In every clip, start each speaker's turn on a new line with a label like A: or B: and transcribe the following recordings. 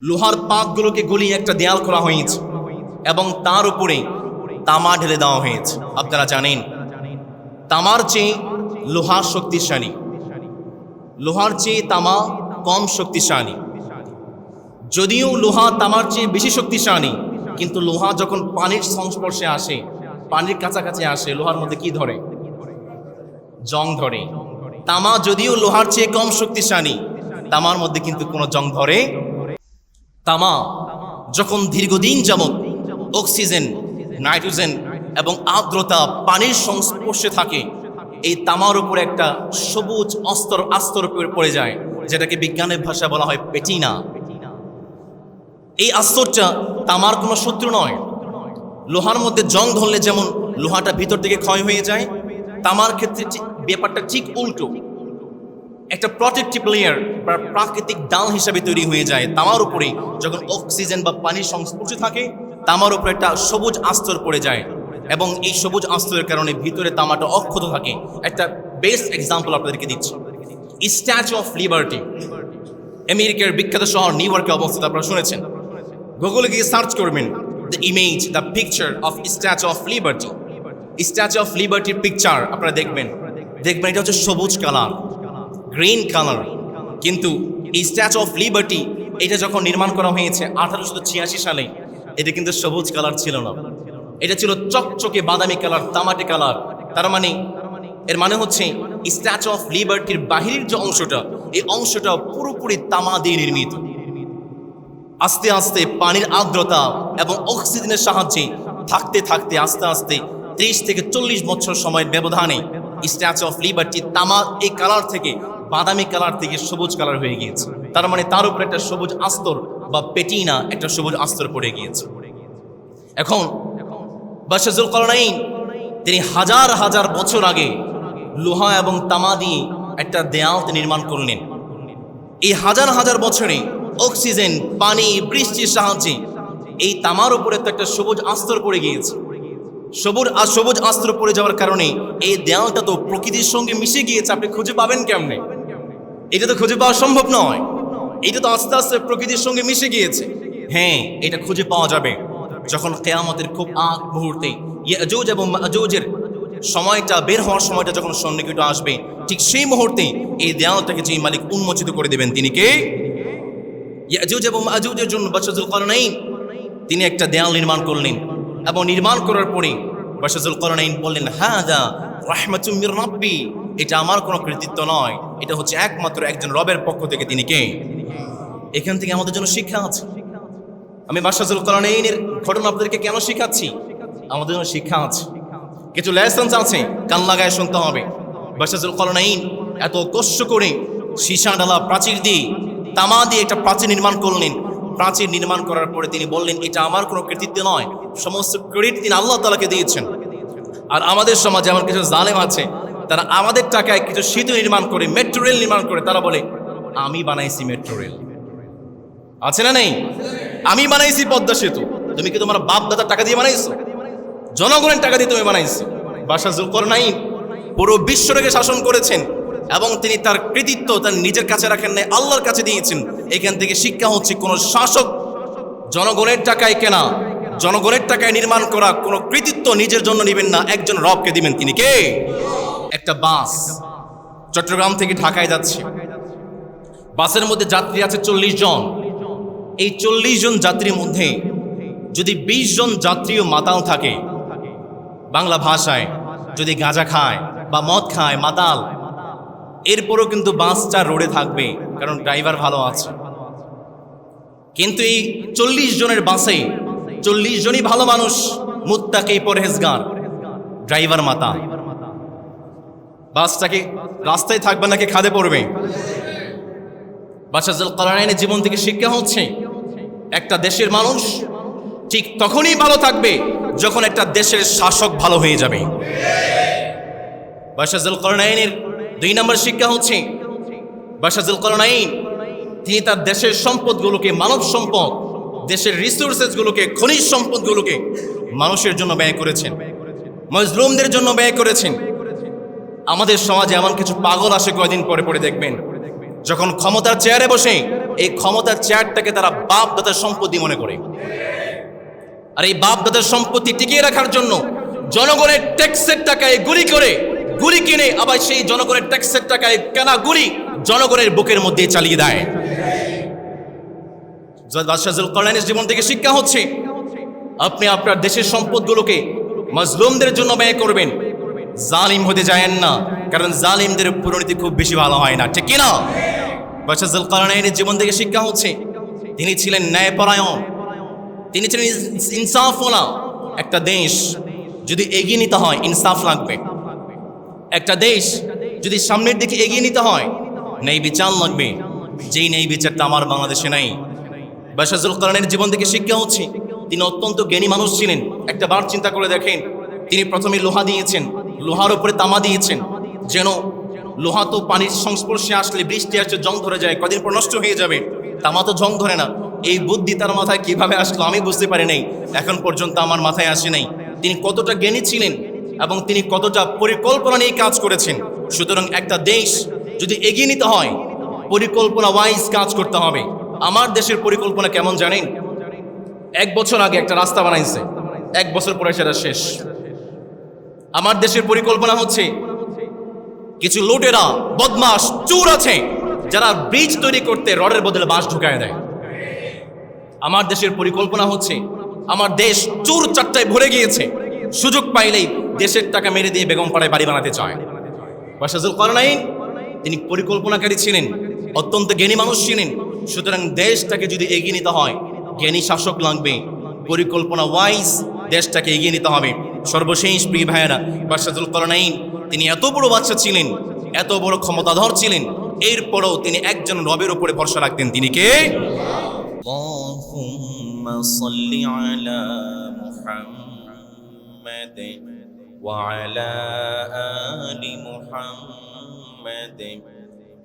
A: লোহার পাকগুলোকে গলিয়ে একটা দেয়াল করা হয়েছে এবং তার উপরে তামা ঢেলে দেওয়া হয়েছে। আপনারা জানেন তামার চেয়ে লোহা শক্তিশালী, লোহার চেয়ে তামা কম শক্তিশালী। যদিও লোহা তামার চেয়ে বেশি শক্তিশালী, কিন্তু লোহা যখন পানির সংস্পর্শে আসে, পানির কাছাকাছি আসে, লোহার মধ্যে কি ধরে? জং ধরে। তামা যদিও লোহার চেয়ে কম শক্তিশালী, তামার মধ্যে কিন্তু কোনো জং ধরে। তামা যখন দীর্ঘদিন যাবত অক্সিজেন, নাইট্রোজেন এবং আর্দ্রতা পানির সংস্পর্শে থাকে, এই তামার উপরে একটা সবুজ আস্তর পড়ে যায়, যেটাকে বিজ্ঞানের ভাষায় বলা হয় পেটিনা। এই আস্তরটা তামার কোনো শত্রু নয়। লোহার মধ্যে জং ধরলে যেমন লোহাটা ভিতর থেকে ক্ষয় হয়ে যায়, তামার ক্ষেত্রে ব্যাপারটা ঠিক উল্টো। একটা প্রটেক্টিভ লেয়ার বা প্রাকৃতিক ডাল হিসাবে তৈরি হয়ে যায় তামার উপরে। যখন অক্সিজেন বা পানির সংস্পর্শে থাকে, তামার উপরে একটা সবুজ আস্তর পড়ে যায় এবং এই সবুজ আস্তরের কারণে ভিতরে তামাটা অক্ষত থাকে। একটা বেস্ট এক্সাম্পল আপনাদেরকে দিচ্ছি, স্ট্যাচু অফ লিবার্টি, আমেরিকার বিখ্যাত শহর নিউ ইয়র্কে অবস্থিত। আপনারা শুনেছেন, গুগলে গিয়ে সার্চ করবেন the image, the picture of Statue of Liberty. Statue of লিবার্টির পিকচার আপনারা দেখবেন এটা হচ্ছে সবুজ কালার, গ্রিন কালার। কিন্তু এই স্ট্যাচু অফ লিবার্টি এটা যখন নির্মাণ করা হয়েছে 1886 সালে, এটা কিন্তু সবুজ কালার ছিল না, এটা ছিল চকচকে বাদামি কালার, তামাটে কালার। এর মানে হচ্ছে স্ট্যাচু অফ লিবার্টির বাহিরের যে অংশটা, এই অংশটা পুরোপুরি তামা দিয়ে নির্মিত। আস্তে আস্তে পানির আর্দ্রতা এবং অক্সিজেনের সাহায্যে থাকতে থাকতে আস্তে আস্তে 30 থেকে 40 বছর সময়ের ব্যবধানে স্ট্যাচু অফ লিবার্টি তামা এই কালার থেকে, বাদামি কালার থেকে সবুজ কালার হয়ে গিয়েছে। তার মানে তার উপরে একটা সবুজ আস্তর বা পেটিনা, একটা সবুজ আস্তর পড়ে গিয়েছে। এখন বাদশাহ যুলকারনাইন তিনি হাজার হাজার বছর আগে লোহা এবং তামা দিয়ে একটা দেয়াল নির্মাণ করলেন। এই হাজার হাজার বছরে অক্সিজেন, পানি, বৃষ্টির সাহায্যে এই তামার উপরে তো একটা সবুজ আস্তর পড়ে গিয়েছে। সবুজ আস্তর পড়ে যাওয়ার কারণে এই দেয়ালটা তো প্রকৃতির সঙ্গে মিশে গিয়েছে। আপনি খুঁজে পাবেন কেমনে? এটা তো খুঁজে পাওয়া সম্ভব নয়। এটা তো আস্তে আস্তে প্রকৃতির সঙ্গে মিশে গিয়েছে। হ্যাঁ, এটা খুঁজে পাওয়া যাবে যখন কিয়ামতের খুব আগ মুহূর্তে ইয়াজুজ এবং মাজুজের সময়টা, বের হওয়ার সময়টা যখন সন্নিকটে আসবে, ঠিক সেই মুহূর্তে এই দেয়ালটাকে যে মালিক উন্মোচিত করে দেবেন, তিনি কে? ইয়াজুজ এবং মাজুজের জন্য বাদশাহ যুলকারনাইন তিনি একটা দেয়াল নির্মাণ করলেন এবং নির্মাণ করার পরে বাদশাহ যুলকারনাইন বললেন, হাযা রাহমাতুম মির রাব্বি, এটা আমার কোনো কৃতিত্ব নয়, এটা হচ্ছে একমাত্র একজন রবের পক্ষ থেকে। তিনি কে? এখান থেকে আমাদের জন্য শিক্ষা আছে। আমি বাদশাহ যুলকারনাইনের ঘটনা আপনাদেরকে কেন শিখাচ্ছি? আমাদের জন্য শিক্ষা আছে, কিছু লেসন্স আছে, কান লাগায় শুনতে হবে। বাদশাহ যুলকারনাইন এত কষ্ট করে সীসা ডালা প্রাচীর দিয়ে, তামা দিয়ে একটা প্রাচীর নির্মাণ করলেন। প্রাচীর নির্মাণ করার পরে তিনি বললেন, এটা আমার কোনো কৃতিত্ব নয়, সমস্ত ক্রেডিট তিনি আল্লাহ তাআলাকে দিয়েছেন। আর আমাদের সমাজে এমন কিছু জালেম আছে, তারা আমাদের টাকায় কিছু সেতু নির্মাণ করে, মেট্রো রেল নির্মাণ করে, তারা বলে আমি বানাইছি মেট্রো রেল। আছে না নেই? আমি বানাইছি পদ্মা সেতু। তুমি কি তোমার বাপ দাদার টাকা দিয়ে বানাইছো? জনগণের টাকা দিয়ে তুমি বানাইছো। বাদশাহ যুলকারনাইন পুরো বিশ্বটাকে শাসন করেছেন এবং তিনি তার কৃতিত্ব তার নিজের কাছে রাখেন নাই, আল্লাহর কাছে দিয়েছেন। এখান থেকে শিক্ষা হচ্ছে, কোন শাসক জনগণের টাকায় কেনা, জনগণের টাকায় নির্মাণ করা কোনো কৃতিত্ব নিজের জন্য নেবেন না, একজন রবকে দিবেন। তিনি কে? একটা বাস চট্টগ্রাম থেকে ঢাকায় যাচ্ছে, বাসের মধ্যে যাত্রী আছে 40 জন। এই 40 জন যাত্রীর মধ্যে যদি 20 জন যাত্রীও মাতাল থাকে, বাংলা ভাষায় যদি গাঁজা খায় বা মদ খায়, মাতাল, এরপরও কিন্তু বাসটা রোডে থাকবে, কারণ ড্রাইভার ভালো আছে। কিন্তু এই 40 জনের বাসে 40 জনই ভালো মানুষ, মুত্তাকি, পরহেজগার, ড্রাইভার মাতাল। বাসটাকে রাস্তায় থাকবে নাকি খাদে পড়বে? বাদশাহ যুলকারনাইনের জীবন থেকে শিক্ষা হচ্ছে, একটা দেশের মানুষ ঠিক তখনই ভালো থাকবে যখন একটা দেশের শাসক ভালো হয়ে যাবে। বাদশাহ যুলকারনাইনের 2 নম্বর শিক্ষা হচ্ছে, বাদশাহ যুলকারনাইন তিনি তার দেশের সম্পদগুলোকে, মানব সম্পদ, দেশের রিসোর্সেসগুলোকে, খনিজ সম্পদগুলোকে মানুষের জন্য ব্যয় করেছেন, মজলুমদের জন্য ব্যয় করেছেন। আমাদের সমাজে এমন কিছু পাগল আসে, কয়দিন পরে পরে দেখবেন যখন ক্ষমতার চেয়ারে বসে এই ক্ষমতার চেয়ারটাকে তারা বাপ দাদার সম্পত্তি মনে করে। আর এই বাপ দাদার সম্পত্তি টিকিয়ে রাখার জন্য জনগণের ট্যাক্সের টাকায় গুলি কিনে আবার সেই জনগণের ট্যাক্সের টাকায় কেনা গুলি জনগণের বুকের মধ্যে চালিয়ে দেয়। বাদশাহ যুলকারনাইনের জীবন থেকে শিক্ষা হচ্ছে, আপনি আপনার দেশের সম্পদগুলোকে মাজলুমদের জন্য ব্যয় করবেন, জালিম হতে যায়েন না, কারণ জালিমদের পরিণতি খুব বেশি ভালো হয় না, ঠিক কিনা? বাদশাহ যুলকারনাইনের জীবন থেকে শিক্ষা হচ্ছে, তিনি ছিলেন ন্যায়পরায়ণ, তিনি ছিলেন ইনসাফওয়ালা। একটা দেশ যদি এগিয়ে নিতে হয় ইনসাফ লাগবে, একটা দেশ যদি সামনের দিকে এগিয়ে নিতে হয় ন্যায় বিচার লাগবে, যেই ন্যায় বিচারটা আমার বাংলাদেশে নাই। বাদশাহ যুলকারনাইনের জীবন থেকে শিক্ষা হচ্ছে, তিনি অত্যন্ত জ্ঞানী মানুষ ছিলেন। একটা বার চিন্তা করে দেখেন, তিনি প্রথমে লোহা দিয়েছেন, লোহার উপরে তামা দিয়েছেন, যেন লোহা তো পানির সংস্পর্শে আসলে বৃষ্টি আসছে জং ধরে যায়, কদিন পর নষ্ট হয়ে যাবে, তামা তো জং ধরে না। এই বুদ্ধি তার মাথায় কিভাবে আসলো আমি বুঝতে পারি নাই, এখন পর্যন্ত আমার মাথায় আসে নাই। তিনি কতটা জ্ঞানী ছিলেন এবং তিনি কতটা পরিকল্পনা নিয়ে কাজ করেছেন। সুতরাং একটা দেশ যদি এগিয়ে নিতে হয় পরিকল্পনা ওয়াইজ কাজ করতে হবে। আমার দেশের পরিকল্পনা কেমন জানেন? 1 বছর আগে একটা রাস্তা বানাইছে, 1 বছর পরে সেটা শেষ। আমার দেশের পরিকল্পনা হচ্ছে, কিছু লুটেরা বদমাশ চোর আছে যারা ব্রিজ তৈরি করতে রডের বদলে বাঁশ ঢুকায় দেয়। আমার দেশের পরিকল্পনা হচ্ছে, আমার দেশ চোর চারটায় ভরে গিয়েছে, সুযোগ পাইলেই দেশের টাকা মেরে দিয়ে বেগম পাড়ায় বাড়ি বানাতে চায়। বাদশাহ যুলকারনাইন তিনি পরিকল্পনাকারী ছিলেন, অত্যন্ত জ্ঞানী মানুষ ছিলেন। সুতরাং দেশটাকে যদি এগিয়ে নিতে হয় জ্ঞানী শাসক লাগবে, পরিকল্পনা ওয়াইজ দেশটাকে এগিয়ে নিতে হবে। সর্বশেষ প্রিয় ভাইয়েরা, বাদশাহ যুলকারনাইন তিনি এত বড় বাদশা ছিলেন, এত বড় ক্ষমতাধর ছিলেন, এরপরও তিনি একজন রবের উপরে ভরসা রাখতেন। তিনি কে? আল্লাহুম্মা সাল্লি আলা মুহাম্মাদ ওয়া আলা আলি মুহাম্মাদ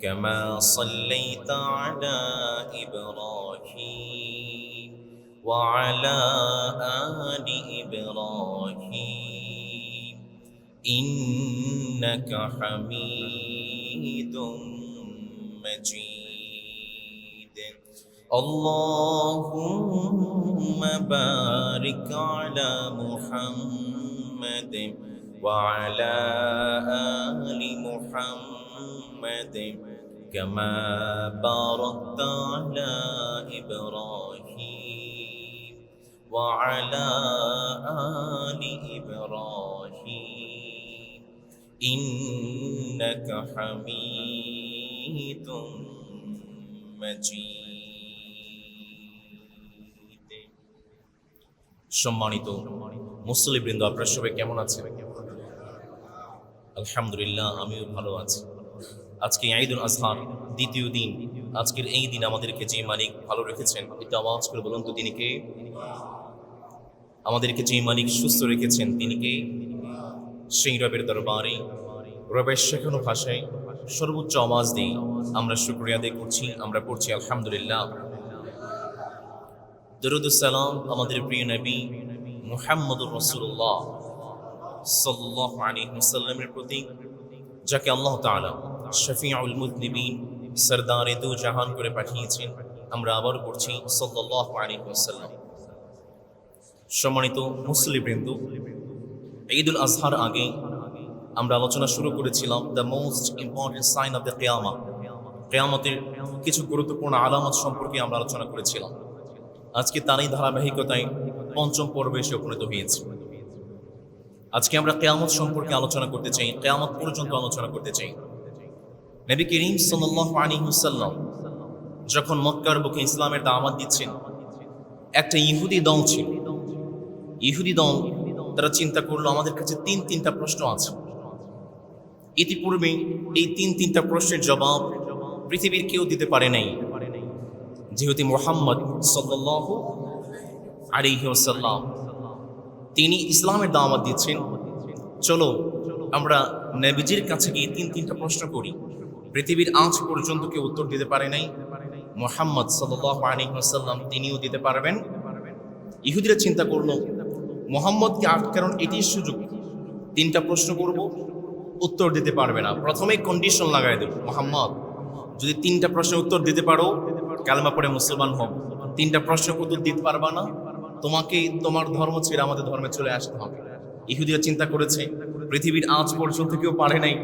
A: কামা সাল্লাইতা আলা ইব্রাহিম ওয়া আলা আলি ইব্রাহিম ইন্নাকা হামিদুম মাজিদ। আল্লাহুম্মা বারিক আলা মুহাম্মাদ ওয়া আলা আলি মুহাম্মাদ কামা বারাকতা আলা ইব্রাহিম ওয়া আলা আলি ইব্রাহিম ইন্নাকা হামিদুম মাজিদ। সম্মানিত মুসলিমবৃন্দ, আপনারা সবাই কেমন আছেন? আলহামদুলিল্লাহ, আমিও ভালো আছি। আজকে ঈদুল আজহার দ্বিতীয় দিন। আজকের এই দিন আমাদেরকে যে মালিক ভালো রেখেছেন, এটা আওয়াজ করে বলুন তো তিনি কে? আমাদেরকে যে মালিক সুস্থ রেখেছেন তিনি কে? সেই রবের দরবারে রবের শেখানো ভাষায় সর্বোচ্চ আওয়াজ দিই আমরা শুকরিয়া আদায় করছি, আমরা পড়ছি আলহামদুলিল্লাহ। দরুদ সালাম আমাদের প্রিয় নবী মুহাম্মদুর রাসূলুল্লাহ সাল্লাল্লাহু আলাইহি ওয়াসাল্লামের প্রতি, যাকে আল্লাহ তাআলা শফিউল মুযনিবিন সরদারে দু জাহান করে পাঠিয়েছেন। আমরা আবার পড়ছি সাল্লাল্লাহু আলাইহি ওয়াসাল্লাম। সম্মানিত মুসলিমবৃন্দ, ঈদুল আজহার আগে আমরা আলোচনা শুরু করেছিলাম the most important sign of the কিয়ামা, কিয়ামতের কিছু গুরুত্বপূর্ণ আলামত সম্পর্কে আমরা আলোচনা করেছিলাম। আজকে তারই ধারাবাহিকতায় পঞ্চম পর্বে এসে উপনীত হয়েছে। আজকে আমরা কিয়ামত সম্পর্কে আলোচনা করতে চাই, কিয়ামত পর্যন্ত আলোচনা করতে চাই। নবী করিম সাল্লাল্লাহু আলাইহি ওয়াসাল্লাম যখন মক্কার বুকে ইসলামের দাওয়াত দিচ্ছেন, একটা ইহুদি দল ছিল। ইহুদি দল তারা চিন্তা করলো আমাদের কাছে তিনটা প্রশ্ন আছে। ইতিপূর্বে এই তিনটা প্রশ্নের জবাব পৃথিবীর কেউ দিতে পারে নাই, যেহেতু মুহাম্মদ সাল্লাল্লাহু আলাইহি ওয়াসাল্লাম তিনি ইসলামের দাওয়াত দিচ্ছেন। চলো আমরা নবীজির কাছে গিয়ে তিনটা প্রশ্ন করি। পৃথিবীর আজ পর্যন্ত কেউ উত্তর দিতে পারে নাই, মুহাম্মদ সাল্লাল্লাহু আলাইহি ওয়াসাল্লাম তিনিও দিতে পারবেন। ইহুদিরা চিন্তা করলো মুহাম্মদকে আটকানোর এটি সুযোগ, তিনটা প্রশ্ন করব, উত্তর দিতে পারবে না। প্রথমে কন্ডিশন লাগাই দেব, মুহাম্মদ যদি তিনটা প্রশ্নের উত্তর দিতে পারো কালেমা পড়ে মুসলমান হও, 3টা প্রশ্নের উত্তর দিতে পারবা না, তোমাকে তোমার ধর্ম ছেড়ে আমাদের ধর্মে চলে আসতে হবে। ইহুদিরা চিন্তা করেছে পৃথিবীর আজ পর্যন্ত কেউ পারে নাই,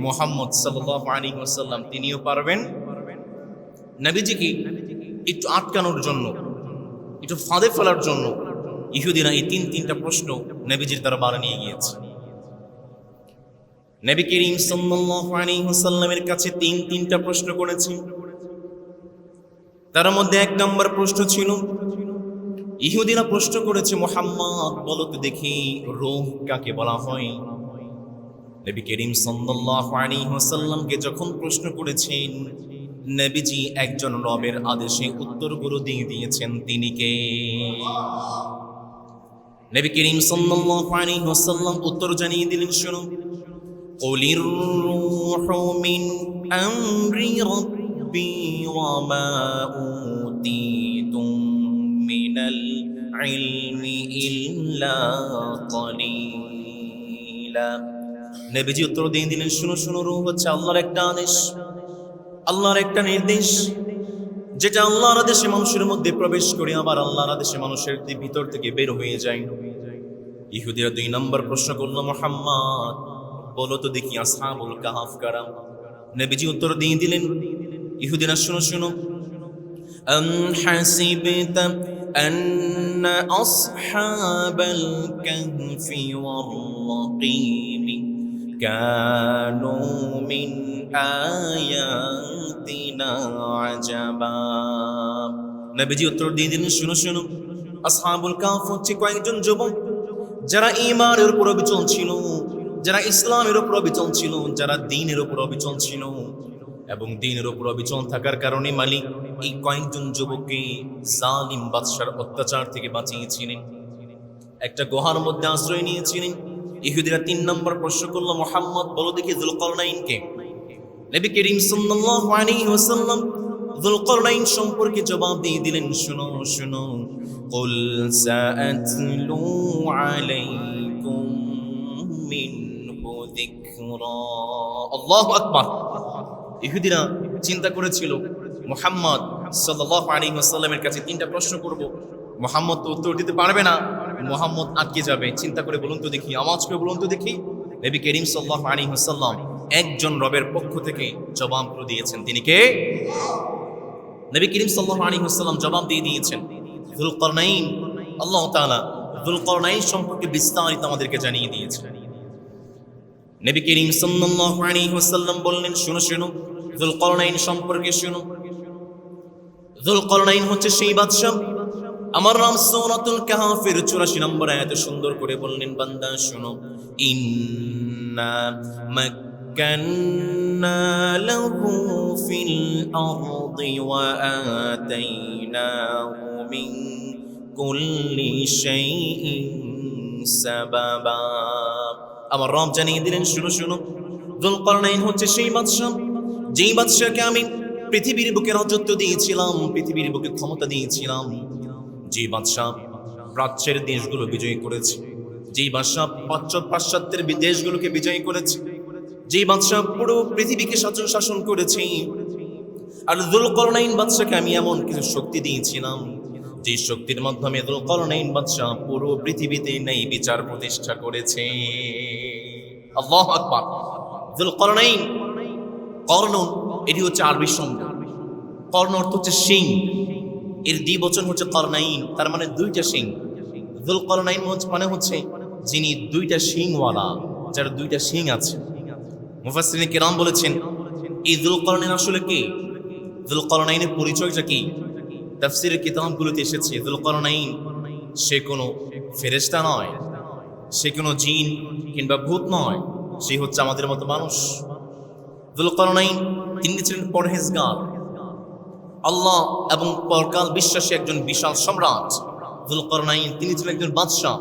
A: মুহাম্মদ সাল্লাল্লাহু আলাইহি ওয়াসাল্লাম তিনিও পারবেন। নবীজিকে একটু আটকানোর জন্য, একটু ফাঁদে ফেলার জন্য ইহুদিরা এই তিনটা প্রশ্ন নবীজির দরবারে নিয়ে গিয়েছে। নবী করিম সাল্লাল্লাহু আলাইহি ওয়াসাল্লামের কাছে তিনটা প্রশ্ন করেছে। তার মধ্যে 1 নম্বর প্রশ্ন ছিল, ইহুদিরা প্রশ্ন করেছে, মুহাম্মদ বলো তো দেখি রূহ কাকে বলা হয়? নবী করিম সাল্লাল্লাহু আলাইহি ওয়াসাল্লামকে যখন প্রশ্ন করেছেন, নবীজি একজন রবের আদেশে উত্তরগুলো দিয়ে দিয়েছেন, তিনি কে? নবী করিম সাল্লাল্লাহু আলাইহি ওয়াসাল্লাম উত্তর জানিয়ে দিলেন, শুনো, কুলির রূহু মিন আমরি রাব্বি ওয়া মা উতীতুম মিনাল ইলমি ইল্লা কলিলা। নবীজি উত্তর দিয়ে দিলেন, শুনো শুনো, রূহ হচ্ছে আল্লাহর একটা আদেশ, আল্লাহর একটা নির্দেশ, যেটা আল্লাহর আদেশে মানুষের মধ্যে প্রবেশ করে আবার আল্লাহর আদেশে মানুষের ভিতর থেকে বের হয়ে যায়। ইহুদিরা 2 নম্বর প্রশ্ন করলো, মুহাম্মদ বলো তো দেখি আসহাবুল কাহাফ কারা? নবীজি উত্তর দিয়ে দিলেন, ইহুদিরা শুনো শুনো, আম হাসিবতা আন্না আসহাবাল কাহফি ওয়ার রাকিম কানু মিন আয়াতিনা আজাবা। নবীজি উত্তর দিয়ে দিলেন, শুনো শুনো, আসহাবুল কাহফ হচ্ছে কয়েকজন যুবক যারা ঈমানের উপর অবিচল ছিল, যারা ইসলামের উপর অবিচল ছিল, যারা দ্বীনের উপর অবিচল ছিল, এবং দ্বীনের উপর অবিচল থাকার কারণে মালিক এই কয়েকজন যুবককে জালিম বাদশার অত্যাচার থেকে বাঁচিয়েছিলেন, একটা গুহার মধ্যে আশ্রয় নিয়েছিলেন। ইহুদিরা 3 নম্বর প্রশ্ন করলো, মুহাম্মদ বলো দেখি যুলকারনাইন কে? নবী করিম সাল্লাল্লাহু আলাইহি ওয়াসাল্লাম যুলকারনাইন সম্পর্কে জবাব দিয়ে দিলেন, শুনো শুনো, কুল সাআতলু আলাইকুম মিনহু যিকরা। আল্লাহু আকবার। ইহুদিরা চিন্তা করেছিল মুহাম্মদ সাল্লাল্লাহু আলাইহি ওয়াসাল্লামের কাছে 3টা প্রশ্ন করব, মুহাম্মদ তো উত্তর দিতে পারবে না, মুহাম্মদ আটকে যাবে। চিন্তা করে বলুন তো দেখি, আওয়াজ করে বলুন তো দেখি, নবী করিম সাল্লাল্লাহু আলাইহি ওয়াসাল্লাম একজন রবের পক্ষ থেকে জবাব করে দিয়েছেন, তিনি কে? নবী করিম সাল্লাল্লাহু আলাইহি ওয়াসাল্লাম জবাব দিয়ে দিয়েছেন, যুলকারনাইন। আল্লাহ তাআলা যুলকারনাইন সম্পর্কে বিস্তারিত আমাদেরকে জানিয়ে দিয়েছেন। নবী করিম সাল্লাল্লাহু আলাইহি ওয়াসাল্লাম বললেন, শুনো শুনো, যুলকারনাইন সম্পর্কে শুনো। যুলকারনাইন হচ্ছে সেই বাদশা, আমার নাম সূরাতুল কাহফের 84 নম্বর আয়াতে সুন্দর করে বললেন, বান্দা শুনো, ইন্না মাক্কান্না লাহু ফিল আরদি ওয়া আতাইনাহু মিন কুল্লি শাইইন সাবাবা। আমার রব জানিয়ে দিলেন, শুনো শুনো, যুলকারনাইন হচ্ছে সেই বাদশা, যেই বাদশাকে আমি পৃথিবীর বুকে রাজত্ব দিয়েছিলাম, পৃথিবীর বুকে ক্ষমতা দিয়েছিলাম, যে বাদশা প্রাচ্যের দেশগুলো বিজয়ী করেছে, যেই বাদশা পাশ্চাত্যের দেশগুলোকে বিজয়ী করেছে, যেই বাদশা পুরো পৃথিবীকে শাসন করেছে। আর যুলকারনাইন বাদশাকে আমি এমন কিছু শক্তি দিয়েছিলাম, যে শক্তির মাধ্যমে যুলকারনাইন বাদশা পুরো পৃথিবীতে ন্যায় বিচার প্রতিষ্ঠা করেছে। আল্লাহু আকবার। যুলকারনাইন, কর্ণন, এটি হচ্ছে আরবি শব্দ। কর্ণ অর্থ হচ্ছে সিং, এর দ্বিবচন হচ্ছে করনাইন, তার মানে 2টা সিং। যুলকারনাইন মানে হচ্ছে যিনি 2টা সিংওয়ালা, যার 2টা সিং আছে। মুফাসসিরিন কিরাম বলেছেন, এই যুলকারনাইন আসলে কে? যুলকারনাইনের পরিচয়টা কি? তাফসীরের কিতাবগুলোতে এসেছে, যুলকারনাইন সে কোনো ফেরেশতা নয়, সে কোনো জিন কিংবা ভূত নয়, সে হচ্ছে আমাদের মতো মানুষ। যুলকারনাইন তিনি ছিলেন পরহেজগার, আল্লাহ এবং পরকাল বিশ্বাসী একজন বিশাল সম্রাট। যুলকারনাইন তিনি ছিলেন একজন বাদশা,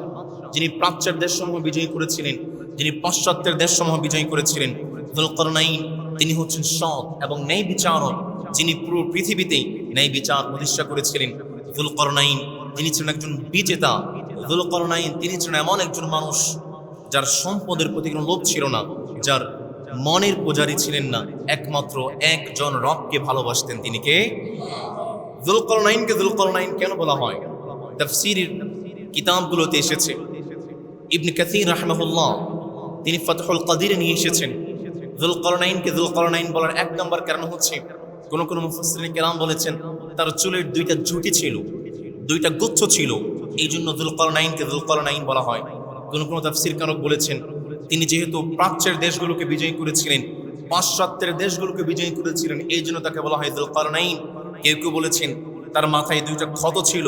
A: যিনি প্রাচ্যের দেশসমূহ বিজয়ী করেছিলেন, যিনি পাশ্চাত্যের দেশসমূহ বিজয়ী করেছিলেন। যুলকারনাইন তিনি হচ্ছেন সৎ এবং ন্যায় বিচারক, যিনি পুরো পৃথিবীতে ন্যায় বিচার প্রতিষ্ঠা করেছিলেন। যুলকারনাইন তিনি ছিলেন একজন বিজেতা। যুলকারনাইন তিনি ছিলেন এমন একজন মানুষ যার সম্পদের প্রতি কোনো লোভ ছিল না, যার মনের পূজারী ছিলেন না, একমাত্র একজন রবকে ভালোবাসতেন, তিনি কে? যুলকারনাইনকে যুলকারনাইন কেন বলা হয়? তাফসীরের কিতাবগুলোতে এসেছে। ইবনে কাসীর রাহিমাহুল্লাহ তিনি ফাতহুল কাদিরে নিয়ে এসেছেন যুলকারনাইনকে যুলকারনাইন বলার এক নম্বর কারণ হচ্ছে, কোন কোন মুফাসসিরিন কেরাম বলেছেন তার চুলের দুইটা জুটি ছিল, দুইটা গুচ্ছ ছিল, এই জন্য যুলকারনাইনকে যুলকারনাইন বলা হয়। কোন কোন তাফসীরকারক বলেছেন তিনি যেহেতু প্রাচ্যের দেশগুলোকে বিজয়ী করেছিলেন, পাশ্চাত্যের দেশগুলোকে বিজয়ী করেছিলেন, এই জন্য তাকে বলা হয় যুলকারনাইন। কেউ কেউ বলেছেন তার মাথায় দুইটা ক্ষত ছিল,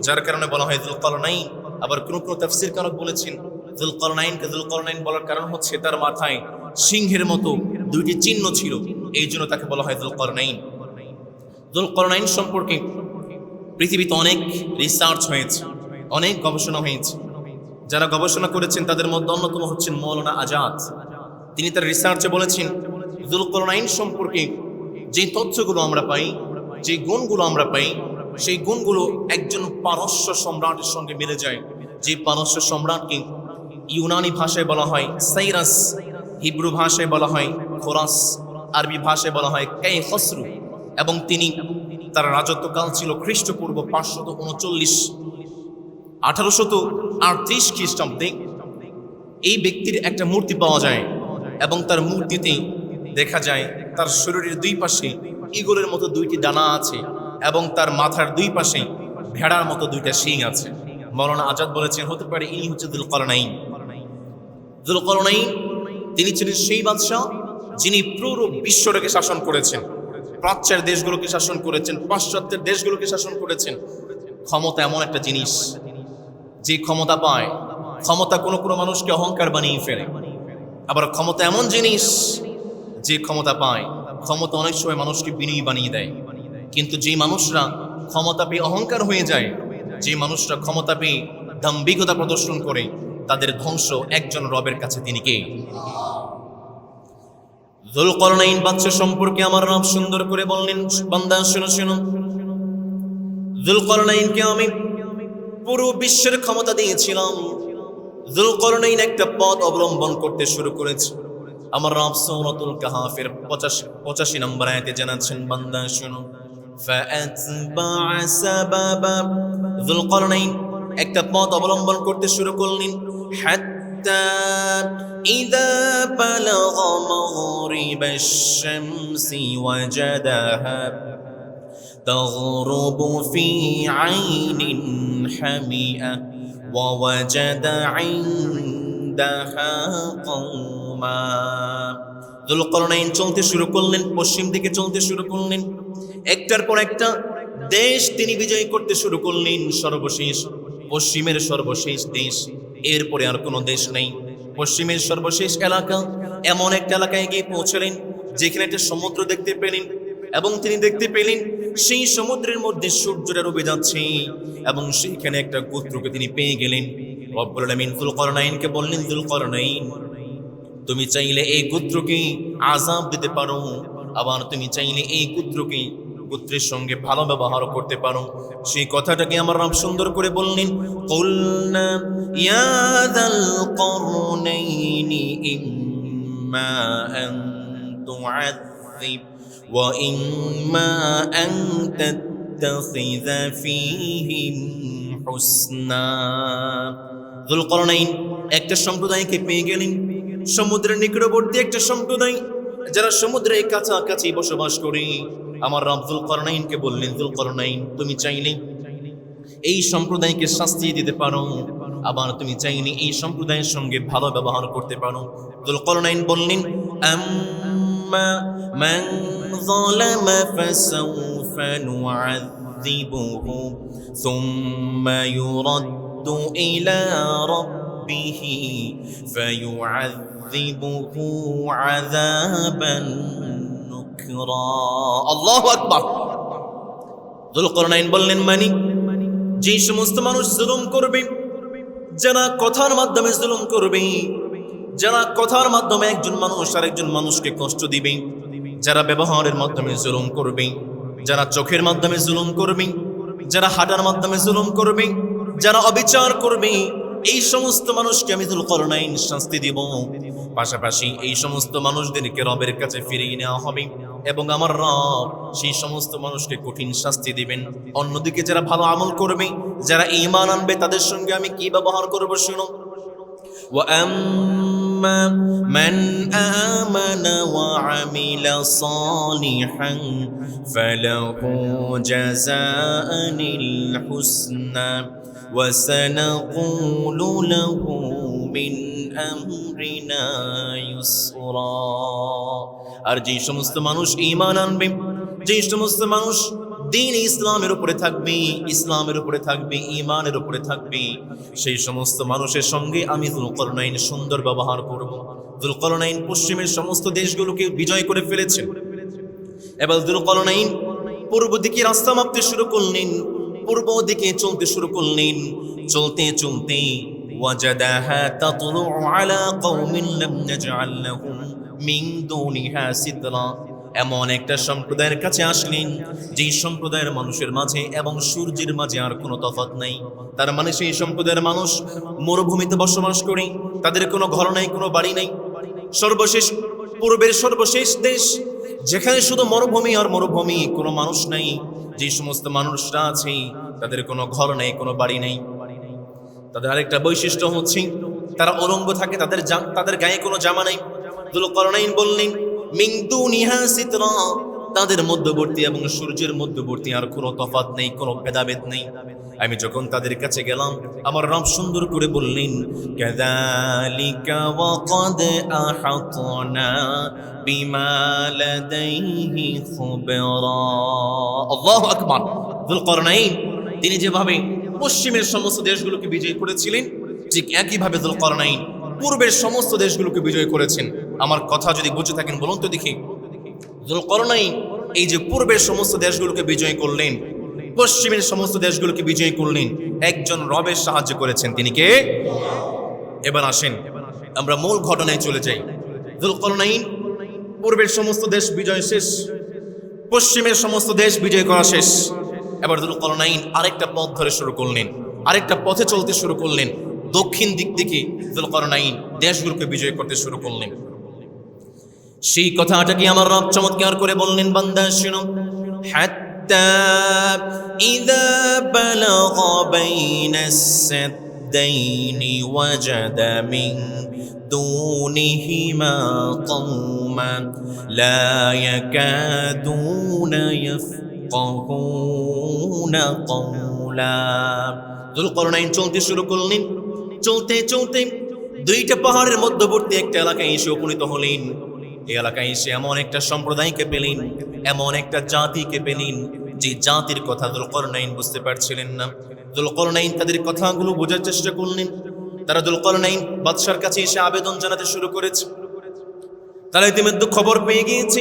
A: যার কারণে বলা হয় যুলকারনাইন। আবার কোন কোন তাফসীরকারক বলেছেন যুলকারনাইনকে যুলকারনাইন বলার কারণ হচ্ছে তার মাথায় সিংহের মতো দুইটি চিহ্ন ছিল, এই জন্য তাকে বলা হয় যুলকারনাইন। যুলকারনাইন সম্পর্কে পৃথিবীতে অনেক রিসার্চ হয়েছে, অনেক গবেষণা হয়েছে। যারা গবেষণা করেছেন তাদের মধ্যে অন্যতম হচ্ছেন মৌলানা আজাদ। তিনি তার রিসার্চে বলেছেন যুলকারনাইন সম্পর্কে যে তথ্যগুলো আমরা পাই, যে গুণগুলো আমরা পাই, সেই গুণগুলো একজন পারস্য সম্রাটের সঙ্গে মিলে যায়। যে পারস্য সম্রাটকে ইউনানি ভাষায় বলা হয় সাইরাস, হিব্রু ভাষায় বলা হয় খোরাস, আরবি ভাষায় বলা হয় কায়খসরু, এবং তিনি তার রাজত্বকাল ছিল খ্রিস্টপূর্ব 539। 1838 খ্রিস্টাব্দে এই ব্যক্তির একটা মূর্তি পাওয়া যায় এবং তার মূর্তিতে দেখা যায় তার শরীরের দুই পাশে ঈগলের মতো দুইটি ডানা আছে এবং তার মাথার দুই পাশে ভেড়ার মতো দুইটা শিং আছে। মৌলানা আজাদ বলেছেন হতে পারে ইনি হচ্ছে যুলকারনাইন। যুলকারনাইন তিনি ছিলেন সেই বাদশাহ যিনি পুরো বিশ্বটাকে শাসন করেছেন, প্রাচ্যের দেশগুলোকে শাসন করেছেন, পাশ্চাত্যের দেশগুলোকে শাসন করেছেন। ক্ষমতা এমন একটা জিনিস, যে ক্ষমতা পায়, ক্ষমতা কোনো কোনো মানুষকে অহংকার বানিয়ে ফেলে। আবার ক্ষমতা এমন জিনিস, যে ক্ষমতা পায়, ক্ষমতা অনেক সময় মানুষকে বিনয়ী বানিয়ে দেয়। কিন্তু যে মানুষরা ক্ষমতা পেয়ে অহংকার হয়ে যায়, যে মানুষরা ক্ষমতা পেয়ে দাম্ভিকতা প্রদর্শন করে, তাদের ধ্বংস একজন রবের কাছে, তিনি কে? যুলকারনাইন বাদশা সম্পর্কে আমার রব সুন্দর করে বললেন, বান্দা শোনো শোনো, যুলকারনাইনকে আমি পুরো বিশ্বের ক্ষমতা দিয়েছিলাম। যুলকারনাইন একটা পথ অবলম্বন করতে শুরু করেছে। আমার রব সূরাতুল কাহাফের 85 নম্বর আয়াতে জানাচ্ছেন, বান্দা শোনো, ফাআতবাআ সাবাবা। যুলকারনাইন একটা পথ অবলম্বন করতে শুরু করলেন, হাত্তা ইযা বালাগা মাগরিবাশ শামসি ওয়াজাদাহা তাগরুবু ফি আইনিন হামিআ ওয়া ওয়াজাদা ইনদাহা কওমা। যুলকারনাইন চলতে শুরু করলেন, পশ্চিম দিকে চলতে শুরু করলেন। একটার পর একটা দেশ তিনি বিজয় করতে শুরু করলেন। সর্বশেষ পশ্চিমের সর্বশেষ দেশ, এরপরে আর কোনো দেশ নেই। পশ্চিমের সর্বশেষ এলাকা, এমন একটা এলাকায় গিয়ে পৌঁছলেন যেখানে একটা সমুদ্র দেখতে পেলেন, এবং তিনি দেখতে পেলেন সেই সমুদ্রের মধ্যে সূর্যটা ডুবে যাচ্ছে, এবং সেইখানে একটা গোত্রকে তিনি পেয়ে গেলেন। রব্বুল আলামিন যুলকারনাইনকে বললেন, যুলকারনাইন তুমি চাইলে এই গোত্রকে আযাব দিতে পারো, আবার তুমি চাইলে এই গোত্রের সঙ্গে ভালো ব্যবহার করতে পারো। সেই কথাটাকে আমার রব সুন্দর করে বললেন, কুলনা ইয়া যাল করনাইনি ইম্মা আন তুআযিব ওয়া ইম্মা আন তাত্তাখিযা ফীহিম হুসনা। যুলকারনাইন একটা সম্প্রদায়কে পেয়ে গেলেন, সমুদ্রের নিকটবর্তী একটা সম্প্রদায়, যারা সমুদ্রের কাছাকাছি বসবাস করে। আমার রব যুলকারনাইনকে বললেন, যুলকারনাইন তুমি চাইলে এই সম্প্রদায়কে শাস্তি দিতে পারো, আবার তুমি চাইলে এই সম্প্রদায়ের সঙ্গে ভালো ব্যবহার করতে পারো। যুলকারনাইন বললেন, আম্মা মান যালামা ফাসাউফা নুআযিবুহু সুম্মা ইউরাদ্দু ইলা রাব্বিহি ফায়ুআযিবুহু আযাবান নুকরা। আল্লাহু আকবার। যুলকারনাইন বললেন, মানে যে সমস্ত মানুষ জুলুম করবে, যারা কথার মাধ্যমে জুলুম করবে, যারা কথার মাধ্যমে একজন মানুষ আরেকজন মানুষকে কষ্ট দিবে, যারা ব্যবহারের মাধ্যমে জুলুম করবে, যারা চোখের মাধ্যমে জুলুম করবে, যারা হাঁটার মাধ্যমে জুলুম করবে, যারা অবিচার করবে, এই সমস্ত মানুষকে আমি যুলকারনাইন শাস্তি দিব। পাশাপাশি এই সমস্ত মানুষদেরকে রবের কাছে ফিরিয়ে নেওয়া হবে। এবং আমার রব সেই সমস্ত মানুষকে কঠিন শাস্তি দিবেন। অন্যদিকে যারা ভালো আমল করবে, যারা ঈমান আনবে, তাদের সঙ্গে আমি কি ব্যবহার করব শুনো। وَأَمَّا مَنْ آمَنَ وَعَمِلَ صَالِحًا فَلَهُ جَزَاءً الْحُسْنَى وَسَنَقُولُ لَهُ مِنْ أَمْرِنَا يُسْرًا। আর যে সমস্ত মানুষ ঈমান আনবে, যে সমস্ত মানুষ দ্বীন ইসলামের উপরে থাকবে, ইসলামের উপরে থাকবে, ঈমানের উপরে থাকবে, সেই সমস্ত মানুষের সঙ্গে আমি যুলকারনাইন সুন্দর ব্যবহার করব। যুলকারনাইন পশ্চিমের সমস্ত দেশগুলোকে বিজয় করে ফেলেছেন। এবার যুলকারনাইন পূর্ব দিকে রাস্তা মাপতে শুরু করলেন, পূর্ব দিকে চলতে শুরু করলেন। চলতে চলতে ওয়াজাদাহা তাতলু আলা কওমিন লাম নাজআল লাহুম মিন দুনিহা সিতরা। এমন একটা সম্প্রদায়ের কাছে আসলেন যেই সম্প্রদায়ের মানুষের মাঝে এবং সূর্যের মাঝে আর কোনো তফাৎ নাই। তার মানে সেই সম্প্রদায়ের মানুষ মরুভূমিতে বসবাস করে, তাদের কোনো ঘর নাই, কোনো বাড়ি নাই। সর্বশেষ পূর্বের সর্বশেষ দেশ যেখানে শুধু মরুভূমি আর মরুভূমি, কোনো মানুষ নাই। যে সমস্ত মানুষরা আছে তাদের কোনো ঘর নেই, কোনো বাড়ি নেই। তাদের আরেকটা বৈশিষ্ট্য হচ্ছে তারা উলঙ্গ থাকে, তাদের গায়ে কোনো জামা নাই। যুলকারনাইন বললেন মিন দুনিহা সিতরা, তাদের মধ্যবর্তী এবং সূর্যের মধ্যবর্তী আর কোনো তফাৎ নেই, কোনো ভেদাভেদ নেই। আমি যখন তাদের কাছে গেলাম, আমার রব সুন্দর করে বললেন কাযালিকা ওয়াকাদ আহাতনা বিমা লাদাইহি খুবরা। আল্লাহু আকবার। যুলকারনাইন তিনি যেভাবে পশ্চিমের সমস্ত দেশগুলোকে বিজয় করেছিলেন, ঠিক একইভাবে যুলকারনাইন পূর্বের সমস্ত দেশগুলোকে বিজয় করেছেন। আমার কথা যদি বুঝে থাকেন বলুন তো দেখি। যুলকারনাইন এই যে পূর্বের সমস্ত দেশগুলোকে বিজয় করলেন, পশ্চিমের সমস্ত দেশগুলোকে বিজয় করলেন, একজন রবের সাহায্য করেছেন, তিনি কে? এবার আসেন আমরা মূল ঘটনায় চলে যাই। যুলকারনাইন পূর্বের সমস্ত দেশ বিজয় শেষ, পশ্চিমের সমস্ত দেশ বিজয় করা শেষ। এবার যুলকারনাইন আরেকটা পথ ধরে শুরু করলেন, আরেকটা পথে চলতে শুরু করলেন। দক্ষিণ দিক থেকে যুলকারনাইন দেশগুলোকে বিজয় করতে শুরু করলেন। সেই কথাটা কি আমার রব চমৎকার করে বললেন, বান্দা শুনো। হাত্তা ইযা বালাগা বাইনাস সাদ্দাইনি ওয়াজাদা মিন দুনিহিমা কওমান লা ইয়াকাদুনা ইয়াফকাহুনা কওলা। যুলকারনাইন চলতে শুরু করলেন। চলতে চলতে দুইটা পাহাড়ের মধ্যবর্তী একটা এলাকায় এসে উপনীত হলেন। এই এলাকায় এসে এমন একটা সম্প্রদায়কে পেলেন, এমন একটা জাতিকে পেলেন যে জাতির কথা যুলকারনাইন বুঝতে পারছিলেন না। যুলকারনাইন তাদের কথাগুলো বোঝার চেষ্টা করলেন। তারা যুলকারনাইন বাদশার কাছে এসে আবেদন জানাতে শুরু করেছে। তারা ইতিমধ্যে খবর পেয়ে গিয়েছে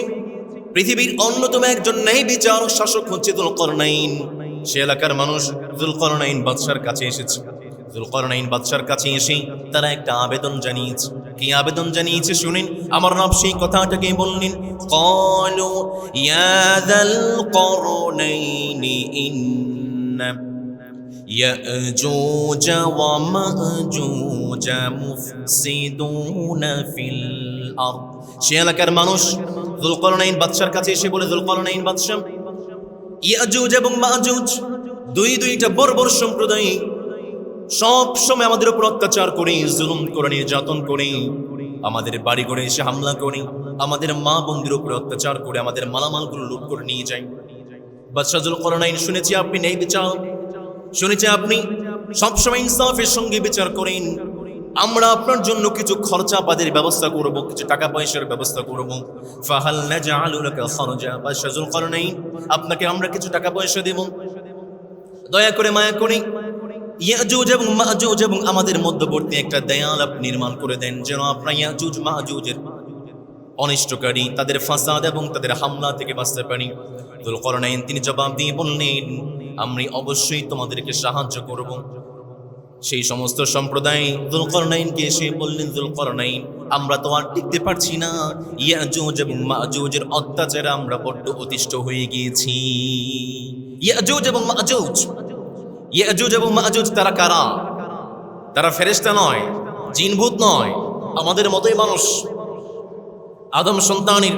A: পৃথিবীর অন্যতম একজন ন্যায় বিচারক শাসক হচ্ছে যুলকারনাইন। সে এলাকার মানুষ যুলকারনাইন বাদশার কাছে এসেছে। যুলকারনাইন বাদশার কাছে এসে তারা একটা আবেদন জানিয়েছে। কি আবেদন জানিয়েছে শুনেন। আমার রব সেই কথাটাকে বললেন, ক্বালু ইয়া যাল করনাইনি ইন্না ইয়াজুজ ওয়া মাজুজ মুফসিদুনা ফিল আরদ। সে এলাকার মানুষ যুলকারনাইন বাদশার কাছে এসে বলে, যুলকারনাইন বাদশা, ইয়াজুজ এবং মাজুজ দুইটা বর্বর সম্প্রদায় সব সময় আমাদের উপর অত্যাচার করে, জুলুম করে, নির্যাতন করে, আমাদের বাড়ি ঘরে এসে হামলা করে, আমাদের মা বোনদের উপর অত্যাচার করে, আমাদের মালামালগুলো লুট করে নিয়ে যায়। বাদশা যুলকারনাইন, শুনেছি আপনি ন্যায় বিচার, শুনেছি আপনি সবসময় ইনসাফের সঙ্গে বিচার করেন। আমরা আপনার জন্য কিছু খরচাপাতির ব্যবস্থা করব, কিছু টাকা পয়সার ব্যবস্থা করব। ফাহাল নাজআলু লাকা খরজা। বাদশা যুলকারনাইন, আপনাকে আমরা কিছু টাকা পয়সা দেব, দয়া করে মায়া করে ইয়াজুজ এবং মাজুজ এবং আমাদের মধ্যবর্তী একটা দেয়াল আপনি নির্মাণ করে দেন, যেন আপনারা ইয়াজুজ মাজুজের অনিষ্টকারী, তাদের ফাসাদ এবং তাদের হামলা থেকে বাঁচতে পারি। যুলকারনাইন তিনি জবাব দিয়ে বললেন, আমি অবশ্যই তোমাদেরকে সাহায্য করব। সেই সমস্ত সম্প্রদায় যুলকারনাইনকে এসে বললেন, যুলকারনাইন, আমরা তো আর টিকতে পারছি না, ইয়াজুজ এবং মাজুজের অত্যাচারে আমরা বড্ড অতিষ্ঠ হয়ে গিয়েছি। ইয়াজুজ এবং মাজুজ, ইয়াজুজ এবং মাজুজ তারা কারা? তারা ফেরেশতা নয়, জিনভূত নয়, আমাদের মতোই মানুষ। আদম সন্তানের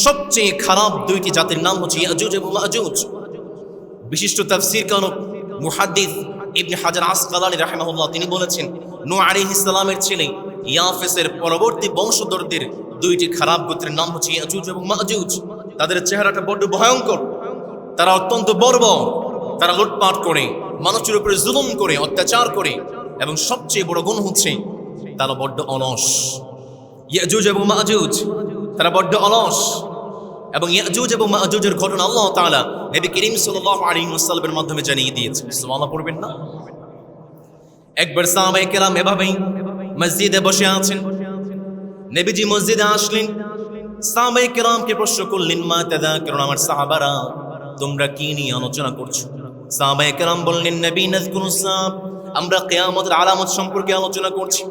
A: সবচেয়ে খারাপ দুইটি জাতির নাম হচ্ছে ইয়াজুজ এবং মাজুজ। বিশিষ্ট তাফসীর কারক মুহাদ্দিস ইবনে হাজার আসকালানী রাহিমাহুল্লাহ তিনি বলেছেন, নূহ আলাইহিস সালামের ছেলে ইয়াফেসের পরবর্তী বংশধরদের দুইটি খারাপ গোত্রের নাম হচ্ছে ইয়াজুজ এবং মাজুজ। তাদের চেহারাটা বড্ড ভয়ঙ্কর, তারা অত্যন্ত বর্বর, তারা লুটপাট করে, মানুষের উপরে জুলুম করে, অত্যাচার করে, এবং সবচেয়ে বড় গুণ হচ্ছে তারা বড্ড অলস। ইয়াজুজ এবং মাজুজ তারা বড্ড অলস। এবং ইয়াজুজ এবং মাজুজের ঘটনা আল্লাহ তাআলা নবী করিম সাল্লাল্লাহু আলাইহি ওয়াসাল্লামের মাধ্যমে জানিয়ে দিয়েছেন। সুবহানাল্লাহ পড়বেন না? একবার সাহাবায়ে কেরাম এভাবেই মসজিদে বসে আছেন, নবীজি মসজিদে আসলেন, সাহাবায়ে কেরামকে প্রশ্ন করলেন, মা তাযাকিরুন, আমার সাহাবারা তোমরা কি নিয়ে আলোচনা করছো? সাহাবায়ে কেরাম বললেন, নবী নাযকুরুস সাআব, আমরা কিয়ামতের আলামত সম্পর্কে আলোচনা করছি।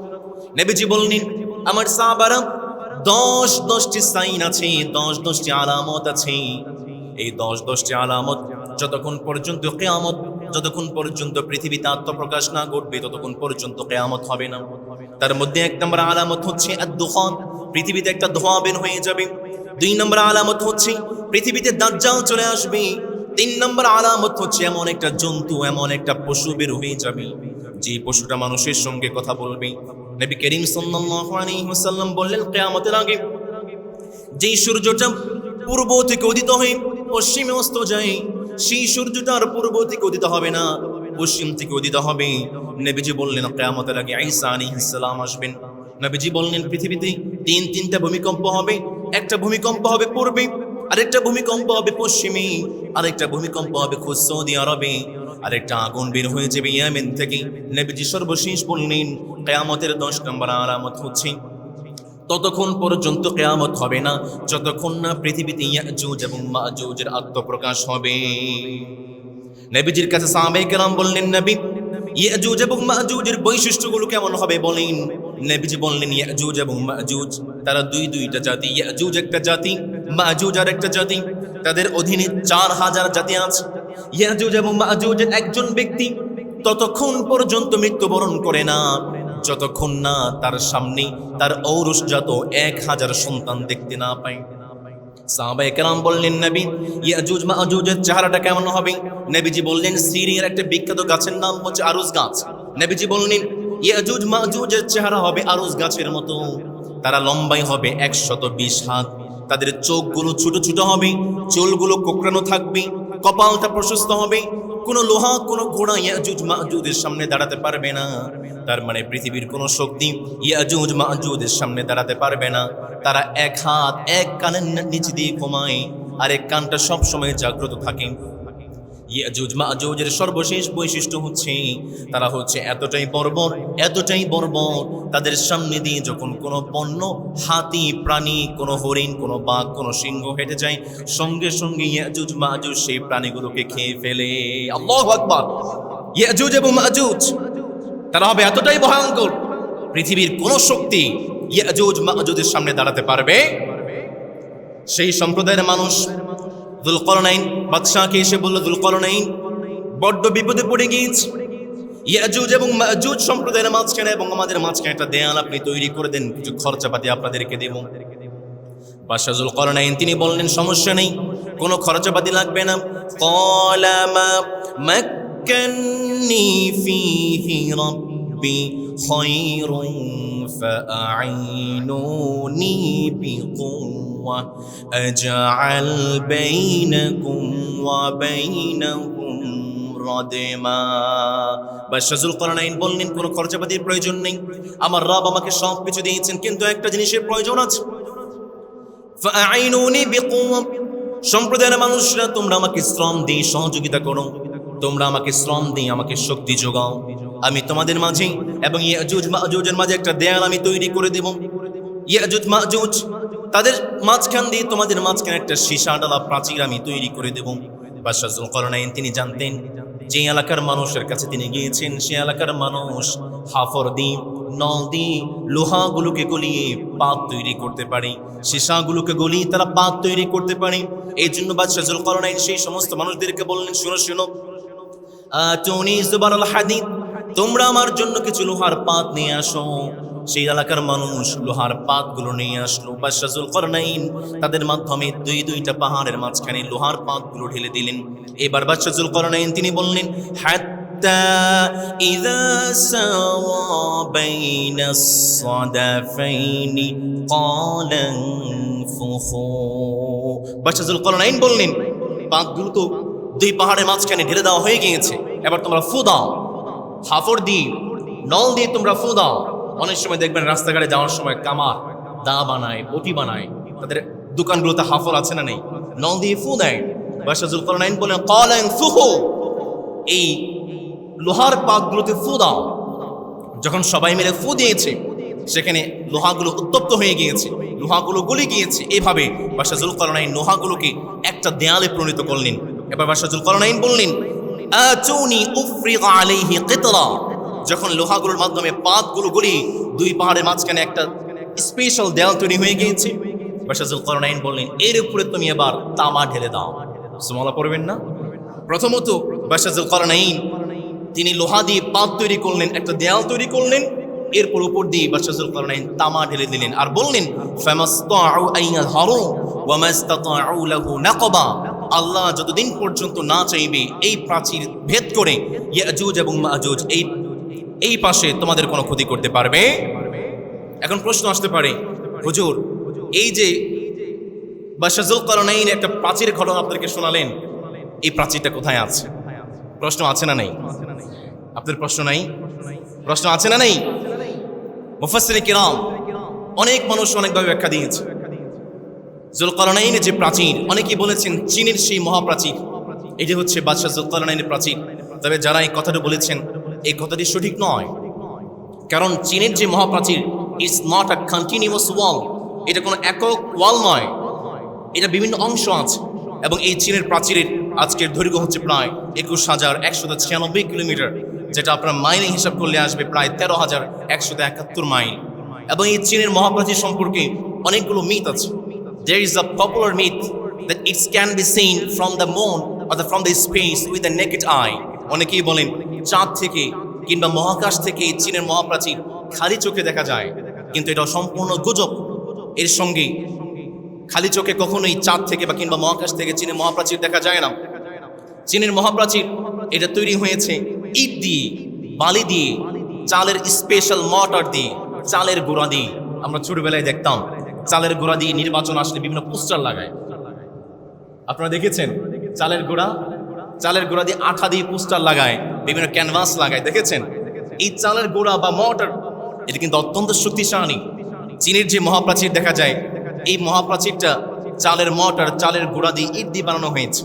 A: নবীজি বললেন, আমার সাহাবারা 10-10টি সাইন আছে, 10-10টি আলামত আছে। এই 10-10টি আলামত যতক্ষণ পর্যন্ত কিয়ামত, যতক্ষণ পর্যন্ত পৃথিবীতে আত্মপ্রকাশ না ঘটবে ততক্ষণ পর্যন্ত কিয়ামত হবে না। তার মধ্যে 1 নম্বর আলামত হচ্ছে আদ-দুখান, পৃথিবীতে একটা ধোঁয়া বের হয়ে যাবে। 2 নম্বর আলামত হচ্ছে পৃথিবীতে দাজ্জাল চলে আসবে। 3 নম্বর আলামত হচ্ছে এমন একটা জন্তু, এমন একটা পশু বের হয়ে যাবে যে পশুটা মানুষের সঙ্গে কথা বলবে। নবী করিম সাল্লাল্লাহু আলাইহি ওয়াসাল্লাম বললেন, কিয়ামতের আগে যেই সূর্যটা পূর্ব থেকে উদিত হয়ে পশ্চিমে অস্ত যায়, সেই সূর্যটার পূর্ব থেকে উদিত হবে না, পশ্চিম থেকে উদিত হবে। নবীজি বললেন, কিয়ামতের আগে ঈসা আলাইহিস সালাম আসবেন। নবীজি বললেন, পৃথিবীতে 3টা ভূমিকম্প হবে। একটা ভূমিকম্প হবে পূর্বে, আরেকটা ভূমিকম্প হবে পশ্চিমে, আরেকটা ভূমিকম্প হবে খুদ সৌদি আরবে, আরেকটা আগুন বের হয়ে যাবে ইয়েমেন থেকে। নবীজি সর্বশেষ বললেন, কিয়ামতের 10 নম্বর আলামত হচ্ছে ততক্ষণ পর্যন্ত কিয়ামত হবে না যতক্ষণ না পৃথিবীতে ইয়াজুজ এবং মাজুজের আত্মপ্রকাশ হবে। নবীজির কাছে সাহাবায়ে কেরাম বললেন, নবী ইয়াজুজ এবং মাজুজের বৈশিষ্ট্যগুলো কেমন হবে বলেন। নবীজি বললেন, ইয়াজুজ এবং মাজুজ তারা দুইটা জাতি। ইয়াজুজ একটা জাতি, মাজুজ আর একটা জাতি। তাদের অধীনে 4000 জাতি আছে। ইয়াজুজ এবং মাজুজের একজন ব্যক্তি ততক্ষণ পর্যন্ত মৃত্যুবরণ করে না যতক্ষণ না তার সামনে তার ঔরসজাত 1000 সন্তান দেখতে না পায়। সাহাবায়ে কেরাম বললেন, নবী ইয়াজুজ মাজুজের চেহারাটা কেমন হবে? নবীজি বললেন, সিরিয়ার একটা বিখ্যাত গাছের নাম হচ্ছে আরুস গাছ। নবীজি বললেন, ইয়াজুজ মাজুজের চেহারা হবে আরুস গাছের মতো। তারা লম্বাই হবে 120 হাত। তাদের চোখগুলো ছোট ছোট হবে, চুলগুলো কোঁকড়ানো থাকবে, কপালটা প্রশস্ত হবে। কোনো লোহা, কোনো ঘোড়া ইয়াজুজ মাজুজের সামনে দাঁড়াতে পারবে না। তার মানে পৃথিবীর কোনো শক্তি ইয়াজুজ মাজুজের সামনে দাঁড়াতে পারবে না। তারা 1 হাত 1 কানের নিচে দিয়ে ঘুমায়, আর 1 কানটা সবসময় জাগ্রত থাকে। ইয়াজুজ মাজুজের সর্বশেষ বৈশিষ্ট্য হচ্ছে তারা হচ্ছে এতটাই বর্বর, এতটাই বর্বর, তাদের সামনে দিয়ে যখন কোনো পণ্য, হাতি, প্রাণী, কোনো হরিণ, কোনো বাঘ, কোনো সিংহ হেঁটে যায়, সঙ্গে সঙ্গে ইয়াজুজ মাজুজ সেই প্রাণীগুলোকে খেয়ে ফেলে। আল্লাহু আকবার! ইয়াজুজ এবং মাজুজ তারা হবে এতটাই ভয়ঙ্কর, পৃথিবীর কোন শক্তি ইয়াজুজ মাজুজের সামনে দাঁড়াতে পারবে? সেই সম্প্রদায়ের মানুষ যুলকারনাইন বাদশাহকে এসে বলল, যুলকারনাইন বড্ড বিপদে পড়ে গিয়েছে। ইয়াজুজ এবং মাজুজ সম্প্রদায়ের মাঝখানে এবং আমাদের মাঝখানে একটা দেয়াল আপনি তৈরি করে দেন, কিছু খরচাপাতি আপনাদেরকে দেব। বাদশাহ যুলকারনাইন তিনি বললেন, সমস্যা নেই, কোনো খরচাপাতি লাগবে না। ক্বালা মা মাক্কান্নী ফীহি রাব্বি খায়রুন ফাআইনুনি বিকুওয়া আজআল বাইনাকুম ওয়া বাইনাহুম রাদমা। বাদশাহ যুলকারনাইন বললেন, কোনো খরচাপাতির প্রয়োজন নেই, আমার রব আমাকে সব কিছু দিয়েছেন, কিন্তু একটা জিনিসের প্রয়োজন আছে। ফাআইনুনি বিকুওয়া, সম্প্রদায়ের মানুষরা তোমরা আমাকে শ্রম দিয়ে সহযোগিতা করো, তোমরা আমাকে শ্রম দিয়ে আমাকে শক্তি যোগাও। আমি তোমাদের মাঝে এবং ইয়াজুজ মাজুজের মাঝে একটা দেয়াল আমি তৈরি করে দেব। ইয়াজুজ মাজুজ তাদের মাঝখান দিয়ে তোমাদের মাঝখানে একটা সীসা ডালা প্রাচীর আমি তৈরি করে দেব। বাদশাহ যুলকারনাইন তিনি জানতেন যে এলাকার মানুষের কাছে তিনি গিয়েছেন, সে এলাকার মানুষ হাফর দিয়ে, নল দিয়ে লোহাগুলোকে গলিয়ে পাত তৈরি করতে পারে, সীসাগুলোকে গলিয়ে তারা পাত তৈরি করতে পারে। এই জন্য বাদশাহ যুলকারনাইন সেই সমস্ত মানুষদেরকে বললেন, শোনো শোনো, আতুনি জুবারাল হাদিদ, তোমরা আমার জন্য কিছু লোহার পাত নিয়ে আসো। সেই এলাকার মানুষ লোহার পাতগুলো নিয়ে আসলো। বাদশাহ যুলকারনাইন তাদের মাধ্যমে দুইটা পাহাড়ের মাঝখানে লোহার পাতগুলো ঢেলে দিলেন। এবার বাদশাহ যুলকারনাইন তিনি বললেন, হাত্তা ইযা সাওয়া বাইনাস সাদাফাইনি ক্বালা ফুখু। বাদশাহ যুলকারনাইন বললেন, পাতগুলো তো দুই পাহাড়ের মাঝখানে ঢেলে দেওয়া হয়ে গিয়েছে, এবার তোমরা ফু দাও, হাফর দিয়ে নল দিয়ে তোমরা ফু দাও। অনেক সময় দেখবেন রাস্তাঘাটে যাওয়ার সময় কামার দা বানায়, বটি বানায়, তাদের দোকানগুলোতে হাফর আছে না নেই, নল দিয়ে ফু দেয়। বাদশাহ যুলকারনাইন বলেন, ক্বালা ফুখু, এই লোহার পাতগুলোতে ফু দাও। যখন সবাই মিলে ফু দিয়েছে, সেখানে লোহাগুলো উত্তপ্ত হয়ে গিয়েছে, লোহাগুলো গলে গিয়েছে। এইভাবে বাদশাহ যুলকারনাইন লোহাগুলোকে একটা দেয়ালে পরিণত করলেন। এবার বাদশাহ যুলকারনাইন বললেন, আতুনি উফরিগ আলাইহি কিতরা। যখন লোহাগুলোর মাধ্যমে পাতগুলো গলি দুই পাহাড়ের মাঝখানে একটা স্পেশাল দেয়াল তৈরি হয়ে গিয়েছে, বাদশাহ যুলকারনাইন বললেন, এর উপরে তুমি এবার তামা ঢেলে দাও। সুবহানাল্লাহ পড়বেন না? প্রথমত বাদশাহ যুলকারনাইন তিনি লোহা দিয়ে পাত তৈরি করলেন, একটা দেয়াল তৈরি করলেন, এরপর উপর দিয়ে বাদশাহ যুলকারনাইন তামা ঢেলে দিলেন আর বললেন, ফামাসতাউ আইয়াযহারু ওয়া মাসতাতাউ লাহু নাকবা। আল্লাহ যতদিন পর্যন্ত না চাইবে এই প্রাচীর ভেদ করে ইয়াজুজ এবং মাজুজ এই পাশে তোমাদের কোনো ক্ষতি করতে পারবে। এখন প্রশ্ন আসতে পারে, হুজুর এই যে বাদশাহ যুলকারনাইন একটা প্রাচীর ঘটনা আপনাদেরকে শোনালেন, এই প্রাচীরটা কোথায় আছে? প্রশ্ন আছে না নেই? আপনাদের প্রশ্ন নাই? প্রশ্ন আছে না নেই? মুফাসসিরিন কিরাম অনেক মানুষ অনেকভাবে ব্যাখ্যা দিয়েছে। যুলকারনাইনের যে প্রাচীর, অনেকেই বলেছেন চীনের সেই মহাপ্রাচীর, এটি হচ্ছে বাদশাহ যুলকারনাইনের প্রাচীর। তবে যারা এই কথাটা বলেছেন, এই কথাটি সঠিক নয়। কারণ চীনের যে মহাপ্রাচীর, ইটস নট আ কন্টিনিউয়াস ওয়াল, এটা কোনো একক ওয়াল নয়, এটা বিভিন্ন অংশ আছে। এবং এই চীনের প্রাচীরের আজকের দৈর্ঘ্য হচ্ছে প্রায় ২১,১৯৬ কিলোমিটার, যেটা আপনার মাইলে হিসাব করলে আসবে প্রায় ১৩,১৭১ মাইল। এবং এই চীনের মহাপ্রাচীর সম্পর্কে অনেকগুলো মিথ আছে। There is a popular myth that it can be seen from the moon or from the space with the naked eye. অনেকেই বলেন চাঁদ থেকে কিংবা মহাকাশ থেকে এই চীনের মহাপ্রাচীর খালি চোখে দেখা যায়, কিন্তু এটা সম্পূর্ণ গুজব। এর সঙ্গে খালি চোখে কখনোই চাঁদ থেকে বা কিংবা মহাকাশ থেকে চীনের মহাপ্রাচীর দেখা যায় না। চীনের মহাপ্রাচীর এটা তৈরি হয়েছে ইট দিয়ে, বালি দিয়ে, চালের স্পেশাল মর্টার দিয়ে, চালের গুঁড়া দিয়ে। আমরা ছোটবেলায় দেখতাম চালের গুঁড়া দিয়ে নির্বাচন আসলে বিভিন্ন পোস্টার লাগায়, আপনারা দেখেছেন? চালের গুঁড়া দিয়ে আঠা দিয়ে পোস্টার লাগায়, বিভিন্ন ক্যানভাস লাগায়, দেখেছেন? এই চালের গুঁড়া বা মর্টার এটা কিন্তু অত্যন্ত শক্তিশালী। চীনের যে মহাপ্রাচীর দেখা যায়, এই মহাপ্রাচীরটা চালের মর্টার, চালের গুঁড়া দিয়ে, ইট দিয়ে বানানো হয়েছে।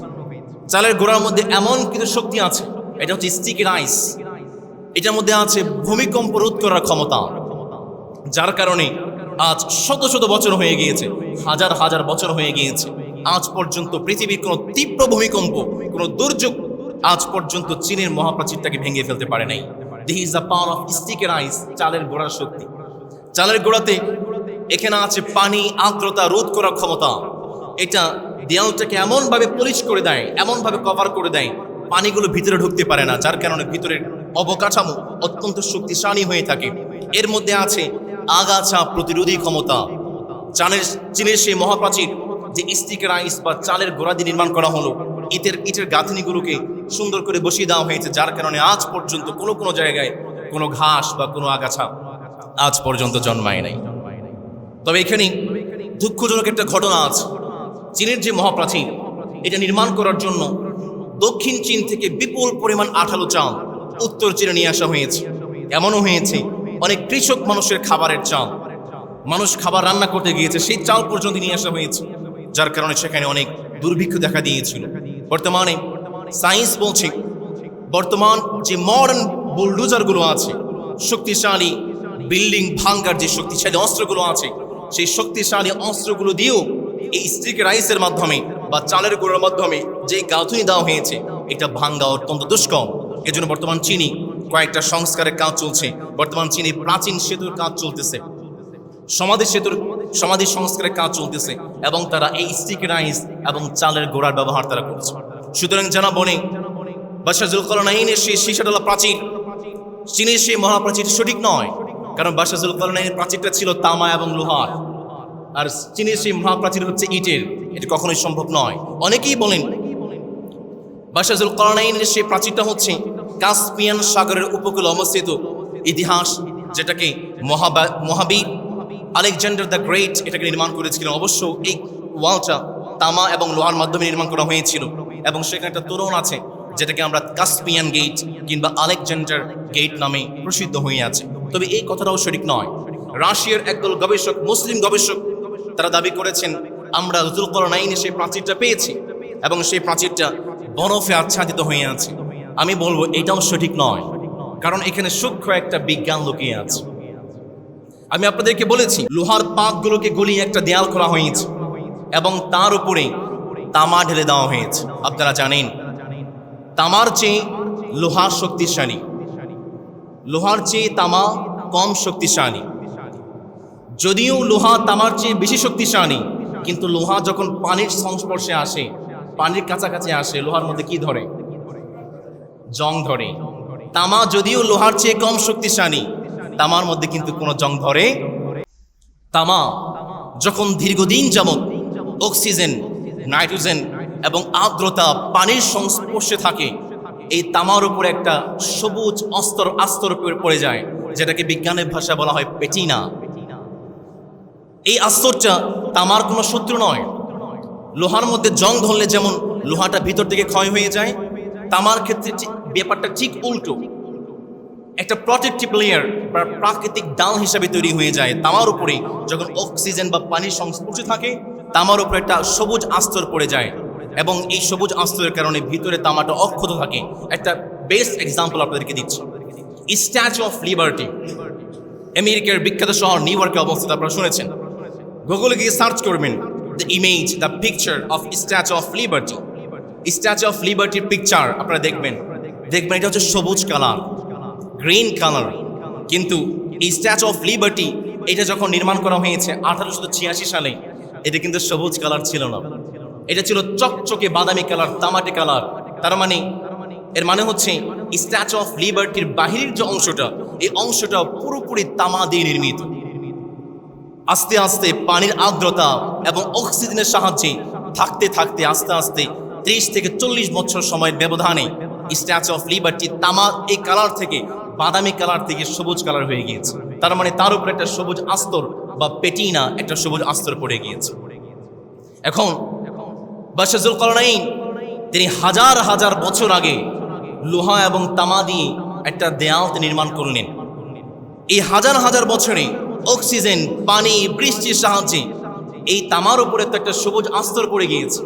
A: চালের গুঁড়ার মধ্যে এমন কিছু শক্তি আছে, এটা হচ্ছে স্টিকি রাইস, এটার মধ্যে আছে ভূমিকম্প রোধ করার ক্ষমতা, যার কারণে আজ শত শত বছর হয়ে গিয়েছে, হাজার হাজার বছর হয়ে গিয়েছে, আজ পর্যন্ত পৃথিবীর কোনো তীব্র ভূমিকম্প, কোনো দুর্যোগ আজ পর্যন্ত চীনের মহাপ্রাচীরটাকে ভেঙে ফেলতে পারে নাই। This is the power of sticky rice, চালের গোড়ার শক্তি। চালের গোড়াতে এখানে আছে পানি, আর্দ্রতা রোধ করার ক্ষমতা। এটা দেয়ালটাকে এমনভাবে পলিশ করে দেয়, এমনভাবে কভার করে দেয়, পানিগুলো ভিতরে ঢুকতে পারে না, যার কারণে ভিতরের অবকাঠামো অত্যন্ত শক্তিশালী হয়ে থাকে। এর মধ্যে আছে আগাছা প্রতিরোধী ক্ষমতা। চীনের সেই মহাপ্রাচীর যে স্টিকি রাইস বা চালের গোড়া দিয়ে নির্মাণ করা হলো, ইটের গাঁথনিগুলোকে সুন্দর করে বসিয়ে দেওয়া হয়েছে, যার কারণে আজ পর্যন্ত কোনো জায়গায় কোনো ঘাস বা কোনো আগাছা আজ পর্যন্ত জন্মায় নাই। তবে এখানে দুঃখজনক একটা ঘটনা আছে। চীনের যে মহাপ্রাচীর, এটা নির্মাণ করার জন্য দক্ষিণ চীন থেকে বিপুল পরিমাণ আঠালো চাল উত্তর চীনে নিয়ে আসা হয়েছে। এমনও হয়েছে অনেক কৃষক মানুষের খাবারের চাল, মানুষ খাবার রান্না করতে গিয়েছে, সেই চাল পর্যন্ত নিয়ে আসা হয়েছে, যার কারণে সেখানে অনেক দুর্ভিক্ষ দেখা দিয়েছিল। বর্তমানে সায়েন্স বলছে, বর্তমান যে মডার্ন বুলডোজারগুলো আছে, শক্তিশালী বিল্ডিং ভাঙ্গার যে শক্তিশালী অস্ত্রগুলো আছে, সেই শক্তিশালী অস্ত্রগুলো দিয়েও এই স্টিকি রাইসের মাধ্যমে বা চালের গুঁড়োর মাধ্যমে যে গাঁথনি দেওয়া হয়েছে, এটা ভাঙ্গা অত্যন্ত দুষ্কর। এজন্য বর্তমান চীনে কয়েকটা সংস্কারের কাজ চলছে। বর্তমান চীনে প্রাচীন সেতুর কাজ চলতেছে, সমাধি সংস্কারের কাজ চলতেছে, এবং তারা এই স্টিকি রাইস এবং চালের গোড়ার ব্যবহার তারা করছে। সুতরাং জানা বনে বাদশাহ যুলকারনাইনের সেই ৬০ প্রাচীর, চীনের সেই মহাপ্রাচীর সঠিক নয়। কারণ বাদশাহ করনাইনের প্রাচীরটা ছিল তামা এবং লোহার, আর চীনের সেই মহাপ্রাচীর হচ্ছে ইটের। এটা কখনোই সম্ভব নয়। অনেকেই বলেন বাদশাহ করনাইনের সেই প্রাচীরটা হচ্ছে কাস্পিয়ান সাগরের উপকূলে অবস্থিত। ইতিহাস যেটাকে মহাবীর আলেকজান্ডার দ্য গ্রেট এটাকে নির্মাণ করেছিলেন। অবশ্য এই ওয়ালটা তামা এবং লোহার মাধ্যমে নির্মাণ করা হয়েছিল, এবং সেখানে একটা তোরণ আছে যেটাকে আমরা কাস্পিয়ান গেট কিংবা আলেকজান্ডার গেট নামে প্রসিদ্ধ হয়ে আছে। তবে এই কথাটাও সঠিক নয়। রাশিয়ার একদল গবেষক, মুসলিম গবেষক, তারা দাবি করেছেন আমরা যুলকারনাইনে সেই প্রাচীরটা পেয়েছি এবং সেই প্রাচীরটা বরফে আচ্ছাদিত হয়ে আছে। আমি বলবো এটাও সঠিক নয়, কারণ এখানে সূক্ষ্ম একটা বিজ্ঞান লুকিয়ে আছে। আমি আপনাদেরকে বলেছি লোহার পাতগুলোকে গলিয়ে একটা দেয়াল করা হয়েছে এবং তার উপরে তামা ঢেলে দেওয়া হয়েছে। আপনারা জানেন তামার চেয়ে লোহা শক্তিশালী, লোহার চেয়ে তামা কম শক্তিশালী। যদিও লোহা তামার চেয়ে বেশি শক্তিশালী, কিন্তু লোহা যখন পানির সংস্পর্শে আসে, পানির কাছাকাছি আসে, লোহার মধ্যে কি ধরে? জং ধরে। তামা যদিও লোহার চেয়ে কম শক্তিশালী, তামার মধ্যে কিন্তু কোনো জং ধরে। তামা যখন দীর্ঘদিন যাবত অক্সিজেন, নাইট্রোজেন এবং আর্দ্রতা পানির সংস্পর্শে থাকে, এই তামার উপরে একটা সবুজ আস্তর পড়ে যায়, যেটাকে বিজ্ঞানের ভাষায় বলা হয় পেটিনা। এই আস্তরটা তামার কোনো শত্রু নয়। লোহার মধ্যে জং ধরলে যেমন লোহাটা ভিতর থেকে ক্ষয় হয়ে যায়, তামার ক্ষেত্রে ব্যাপারটা ঠিক উল্টো। একটা প্রটেক্টিভ লেয়ার বা প্রাকৃতিক ডাল হিসাবে তৈরি হয়ে যায় তামার উপরে। যখন অক্সিজেন বা পানির সংস্পর্শে থাকে, তামার উপরে একটা সবুজ আস্তর পড়ে যায়, এবং এই সবুজ আস্তরের কারণে ভিতরে তামাটা অক্ষত থাকে। একটা বেস্ট এক্সাম্পল আপনাদেরকে দিচ্ছি। স্ট্যাচু অফ লিবার্টি, আমেরিকার বিখ্যাত শহর নিউ ইয়র্কে অবস্থিত। আপনারা শুনেছেন, গুগলে গিয়ে সার্চ করবেন the image, the picture of Statue of Liberty. Statue of লিবার্টির পিকচার আপনারা দেখবেন এটা হচ্ছে সবুজ কালার, গ্রিন কালার। কিন্তু এই স্ট্যাচু অফ লিবার্টি এটা যখন নির্মাণ করা হয়েছে 1886 সালে, এটা কিন্তু সবুজ কালার ছিল না, এটা ছিল চকচকে বাদামি কালার, তামাটে কালার। তার মানে এর মানে হচ্ছে স্ট্যাচু অফ লিবার্টির বাহিরের যে অংশটা, এই অংশটা পুরোপুরি তামা দিয়ে নির্মিত। আস্তে আস্তে পানির আর্দ্রতা এবং অক্সিজেনের সাহায্যে থাকতে থাকতে আস্তে আস্তে 30 থেকে 40 বছর সময়ের ব্যবধানে স্ট্যাচু অফ লিবার্টি তামা এই কালার থেকে, বাদামি কালার থেকে সবুজ কালার হয়ে গিয়েছে। তার মানে তার উপরে একটা সবুজ আস্তর বা পেটিনা, একটা সবুজ আস্তর পড়ে গিয়েছে। এখন বাদশাহ যুলকারনাইন তিনি হাজার হাজার বছর আগে লোহা এবং তামা দিয়ে একটা দেয়াল নির্মাণ করলেন। এই হাজার হাজার বছরে অক্সিজেন, পানি, বৃষ্টির সাহায্যে এই তামার উপরে তো একটা সবুজ আস্তর পড়ে গিয়েছে।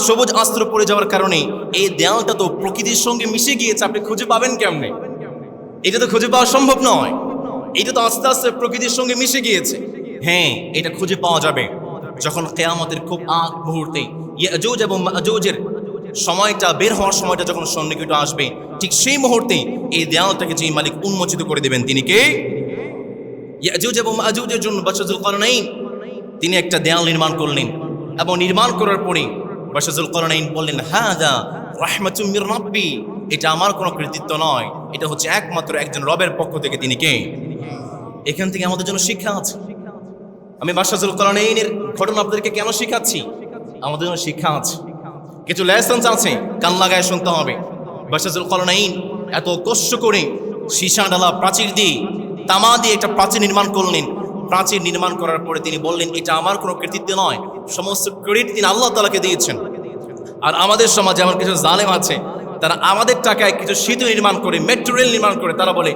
A: সবুজ আস্তর পড়ে যাওয়ার কারণে এই দেয়ালটা তো প্রকৃতির সঙ্গে মিশে গিয়েছে। আপনি খুঁজে পাবেন কেমনে? এটা তো খুঁজে পাওয়া সম্ভব নয়। এটা তো আস্তে আস্তে প্রকৃতির সঙ্গে মিশে গিয়েছে। হ্যাঁ, এটা খুঁজে পাওয়া যাবে যখন কিয়ামতের খুব আগ মুহূর্তে ইয়াজুজ এবং মাজুজের সময়টা, বের হওয়ার সময়টা যখন সন্নিকটে আসবে, ঠিক সেই মুহূর্তে এই দেয়ালটাকে যে মালিক উন্মোচিত করে দেবেন, তিনি কে? ইয়াজুজ এবং মাজুজের জন্য বাদশাহ যুলকারনাইন তিনি একটা দেয়াল নির্মাণ করলেন, এবং নির্মাণ করার পরে বাদশাহ যুলকারনাইন বললেন, হাযা রাহমাতুম মির রাব্বি, এটা আমার কোনো কৃতিত্ব নয়, এটা হচ্ছে একমাত্র একজন রবের পক্ষ থেকে। তিনি কে? এখান থেকে আমাদের জন্য শিক্ষা আছে। আমি বাদশাহ যুলকারনাইনের ঘটনা আপনাদেরকে কেন শিখাচ্ছি? আমাদের জন্য শিক্ষা আছে, কিছু লেসন্স আছে, কান লাগায় শুনতে হবে। বাদশাহ যুলকারনাইন এত কষ্ট করে সীসা ডালা প্রাচীর দিয়ে, তামা দিয়ে একটা প্রাচীর নির্মাণ করলেন। প্রাচীর নির্মাণ করার পরে তিনি বললেন, এটা আমার কোনো কৃতিত্ব নয়, সমস্ত ক্রেডিট তিনি আল্লাহ তাআলাকে দিয়েছেন। আর আমাদের সমাজে এমন কিছু জালেম আছে, তারা আমাদের টাকায় কিছু সেতু নির্মাণ করে, মেট্রো রেল নির্মাণ করে, তারা বলে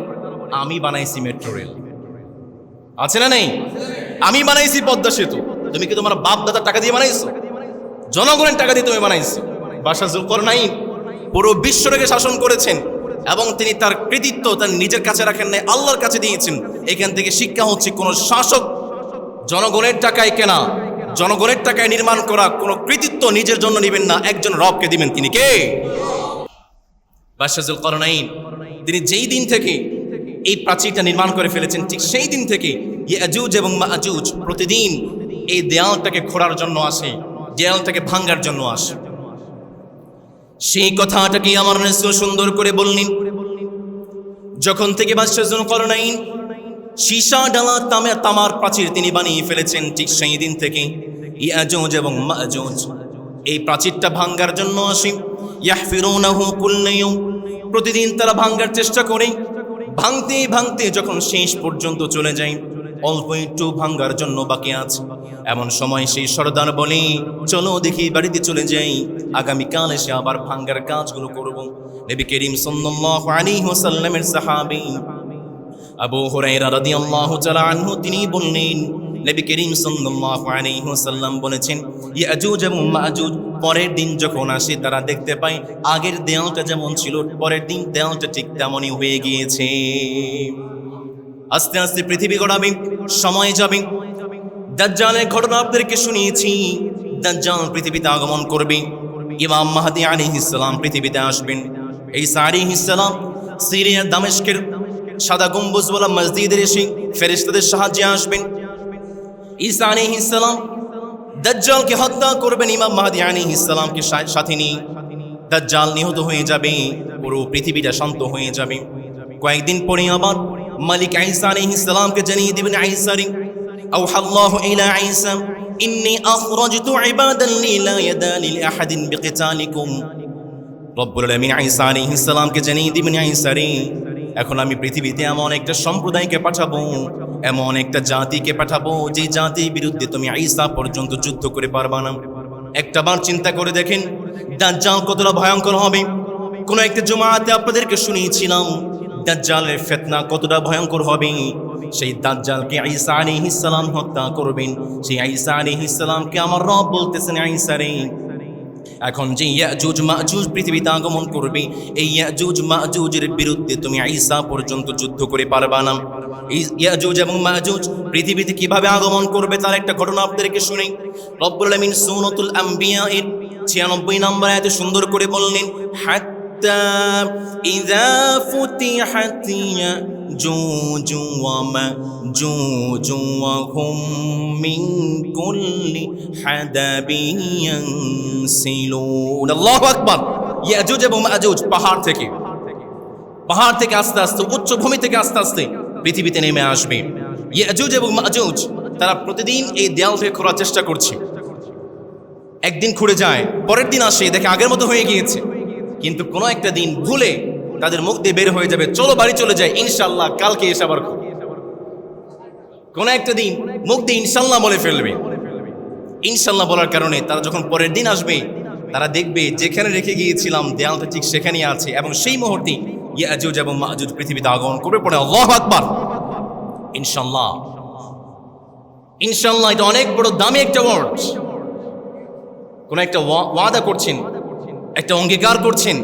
A: আমি বানাইছি মেট্রো রেল। আছে না নেই? আমি বানাইছি পদ্মা সেতু। তুমি কি তোমার বাপ দাদার টাকা দিয়ে বানাইছো? জনগণের টাকা দিয়ে তুমি বানাইছো। বাদশাহ যুলকারনাইন পুরো বিশ্বটাকে শাসন করেছেন, এবং তিনি তার কৃতিত্ব তার নিজের কাছে রাখেন নাই, আল্লাহর কাছে দিয়েছেন। এখান থেকে শিক্ষা হচ্ছে, কোন শাসক জনগণের টাকায় কেনা, জনগণের টাকায় নির্মাণ করা কোনো কৃতিত্ব নিজের জন্য নেবেন না, একজন রবকে দিবেন। তিনি কে? বাদশাহ যুলকারনাইন তিনি যেই দিন থেকে এই প্রাচীরটা নির্মাণ করে ফেলেছেন, ঠিক সেই দিন থেকে ইয়াজুজ এবং মাজুজ প্রতিদিন এই দেয়ালটাকে খোঁড়ার জন্য আসে, দেয়ালটাকে ভাঙার জন্য আসে। সেই কথাটাকে আমার রাসূল সুন্দর করে বললেন, যখন থেকে বাদশাহ যুলকারনাইন সীসা ডালা তামার প্রাচীর তিনি বানিয়ে ফেলেছেন। ঠিক সেই দিন থেকে ইয়াজুজ এবং মাজুজ এই প্রাচীরটা ভাঙ্গার জন্য আসে। ইয়াহফিরুনাহু কুল্লা ইয়াউম, প্রতিদিন তারা ভাঙ্গার চেষ্টা করে। ভাঙতে ভাঙতে যখন শেষ পর্যন্ত চলে যায়, অল্প একটু ভাঙ্গার জন্য বাকি আছে, এমন সময় সেই সর্দার বলে, চলো দেখি বাড়িতে চলে যাই, আগামীকাল এসে আবার ভাঙ্গার কাজগুলো করব। নবী করিম সাল্লাল্লাহু আলাইহি ওয়াসাল্লামের সাহাবী আবু হুরায়রা রাদিয়াল্লাহু তাআলা আনহু তিনি বললেন, নবী করিম সাল্লাল্লাহু আলাইহি ওয়াসাল্লাম বলেছেন, ইয়াজুজ এবং মাজুজ পরের দিন যখন আসে তারা দেখতে পায় আগের দেয়ালটা যেমন ছিল পরের দিন দেয়ালটা ঠিক তেমনই হয়ে গিয়েছে। আস্তে আস্তে পৃথিবী গড়াবে, সময় যাবে। দাজ্জালের ঘটনা আপনাদেরকে শুনিয়েছি। দাজ্জাল পৃথিবীতে আগমন করবে, ইমাম মাহদী আলাইহিস সালাম পৃথিবীতে আসবেন, ঈসা আলাইহিস সালাম সিরিয়ার দামেস্কের সাদা গম্বুজওয়ালা মসজিদের এসে ফেরেশতাদের সাহায্যে আসবেন। ঈসা আলাইহিস সালাম দাজ্জালকে হত্যা করবেন, ইমাম মাহদী আলাইহিস সালামকে সাথে নিয়ে। দাজ্জাল নিহত হয়ে যাবে, পুরো পৃথিবীটা শান্ত হয়ে যাবে। কয়েকদিন পরে আবার মালিক ঈসা আলাইহিস সালামকে জানিয়ে দিবেন, ঈসা রে আওহাল্লাহু ইলা ঈসা ইন্নী আখরাজতু ইবাদান লি লা ইয়াদালি লিআহাদিন বিকিতালিকুম। রব্বুল আলামিন ঈসা আলাইহিস সালামকে জানিয়ে দিবেন, ঈসা রে এখন আমি পৃথিবীতে এমন একটা সম্প্রদায়কে পাঠাবো, এমন একটা জাতিকে পাঠাবো যে জাতির বিরুদ্ধে তুমি ঈসা পর্যন্ত যুদ্ধ করে পারবা না। একটাবার চিন্তা করে দেখেন দাজ্জাল কতটা ভয়ঙ্কর হবে। কোন একটা জুমাতে আপনাদেরকে শুনিয়েছিলাম দাজ্জালের ফিতনা কতটা ভয়ঙ্কর হবে। সেই দাজ্জালকে ঈসা আলাইহিস সালাম হত্যা করবেন। সেই ঈসা আলাইহিস সালামকে আমার রব বলতেছেন, ঈসা রে এখন যে ইয়াজুজ মাজুজ পৃথিবীতে আগমন করবে, এই ইয়াজুজ মাজুজের বিরুদ্ধে তুমি ঈসা পর্যন্ত যুদ্ধ করে পারবা না। এই ইয়াজুজ এবং মাজুজ পৃথিবীতে কিভাবে আগমন করবে তার একটা ঘটনা আপনাদেরকে শুনি। রব্বুল আলামিন সূরাতুল আম্বিয়া এর 96 নম্বর আয়াতে সুন্দর করে বললেন, হাত্তা ইযা ফুতিহাত ইয়াজুজ ওয়া মাজুজ ওয়া হুম মিন কুল্লি হাদাবিন ইয়ানসিলুন। আল্লাহু আকবার। ইয়াজুজ এবং মাজুজ পাহাড় থেকে আস্তে আস্তে উচ্চভূমি থেকে আস্তে আস্তে পৃথিবীতে নেমে আসবে। ইয়াজুজ এবং মাজুজ তারা প্রতিদিন এই দেয়ালকে খোঁড়ার চেষ্টা করছে। একদিন খুঁড়ে যায়, পরের দিন আসে দেখে আগের মতো হয়ে গিয়েছে, কিন্তু কোনো একটা দিন ভুলে তাদের মুখ দিয়ে বের হয়ে যাবে, চলো বাড়ি চলে যায়, ইনশাআল্লাহ কালকে এসে আবার। কোন একটা দিন মুখ দিয়ে ইনশাআল্লাহ বলে ফেলবে। ইনশাআল্লাহ বলার কারণে তারা যখন পরের দিন আসবে তারা দেখবে যেখানে রেখে গিয়েছিলাম দেয়ালটা ঠিক সেখানেই আছে, এবং সেই মুহূর্তে ইয়াজুজ এবং মাজুজ পৃথিবীতে আগমন করবে। পড়ে আল্লাহু আকবার। ইনশাআল্লাহ, ইনশাআল্লাহ এটা অনেক বড় দামি একটা ওয়ার্ড। কোন একটা ওয়াদা করছেন, একটা অঙ্গীকার করছেন,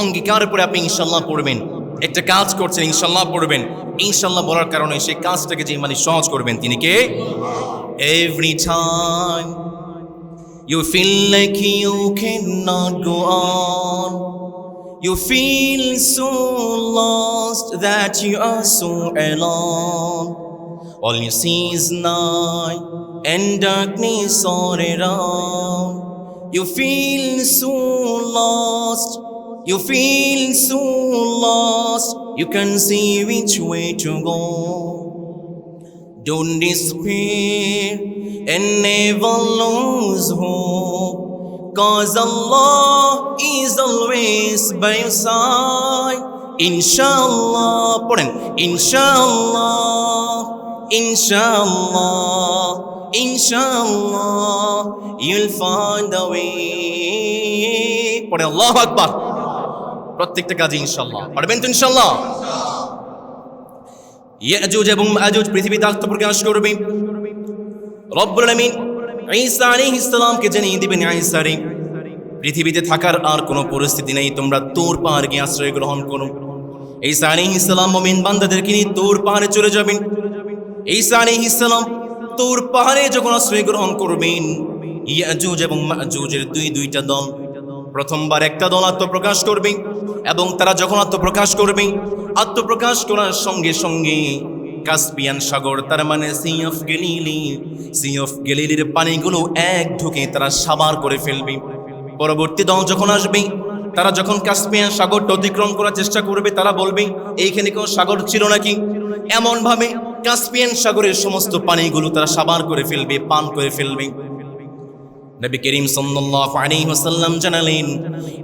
A: অঙ্গীকারের পরে আপনি ইনশাআল্লাহ পড়বেন। একটা কাজ করছেন, ইনশাআল্লাহ পড়বেন। ইনশাআল্লাহ বলার কারণে সেই কাজটাকে যে মানে সহজ করবেন তিনি কে? Every time you feel like you cannot go on, you feel so lost that you are so alone, all you see is night and darkness all around. You feel so lost, you feel so lost, you can't see which way to go. Don't despair and never lose hope, 'cause Allah is always by your side. Inshallah, পড়েন, Inshallah, Inshallah, Inshallah, you'll find a way. পড়ে আল্লাহু আকবার। প্রত্যেকটা কাজে ইনশাআল্লাহ পারবেন তো ইনশাআল্লাহ। ইয়াজুজ এবং মাজুজ পৃথিবীতে আত্মপ্রকাশ করবে। রব্বুল আলামিন ঈসা আলাইহিস সালামকে জানিয়ে দিবেন, ঈসা রে পৃথিবীতে থাকার আর কোনো পরিস্থিতি নেই, তোমরা তুর পাহাড়ে গিয়ে আশ্রয় গ্রহণ করো। ঈসা আলাইহিস সালাম মুমিন বান্দাদেরকে নিয়ে তুর পাহাড়ে চলে যাবেন। ঈসা আলাইহিস সালাম তুর পাহাড়ে যখন আশ্রয় গ্রহণ করবেন, ইয়াজুজ এবং মাজুজের দুইটা দল, প্রথমবার একটা দল আত্মপ্রকাশ করবে, এবং তারা যখন আত্মপ্রকাশ করবে, আত্মপ্রকাশ করার সঙ্গে সঙ্গে কাস্পিয়ান সাগর, তার মানে সি অফ গ্যালিলির পানিগুলো এক ঢুকে তারা সাবার করে ফেলবে। পরবর্তী দল যখন আসবে, তারা যখন কাস্পিয়ান সাগরটা অতিক্রম করার চেষ্টা করবে, তারা বলবে এইখানে কোনো সাগর ছিল নাকি। এমন ভাবে কাস্পিয়ান সাগরের সমস্ত পানিগুলো তারা সাবার করে ফেলবে, পান করে ফেলবে। নবী করিম সাল্লাল্লাহু আলাইহি ওয়াসাল্লাম জানালেন,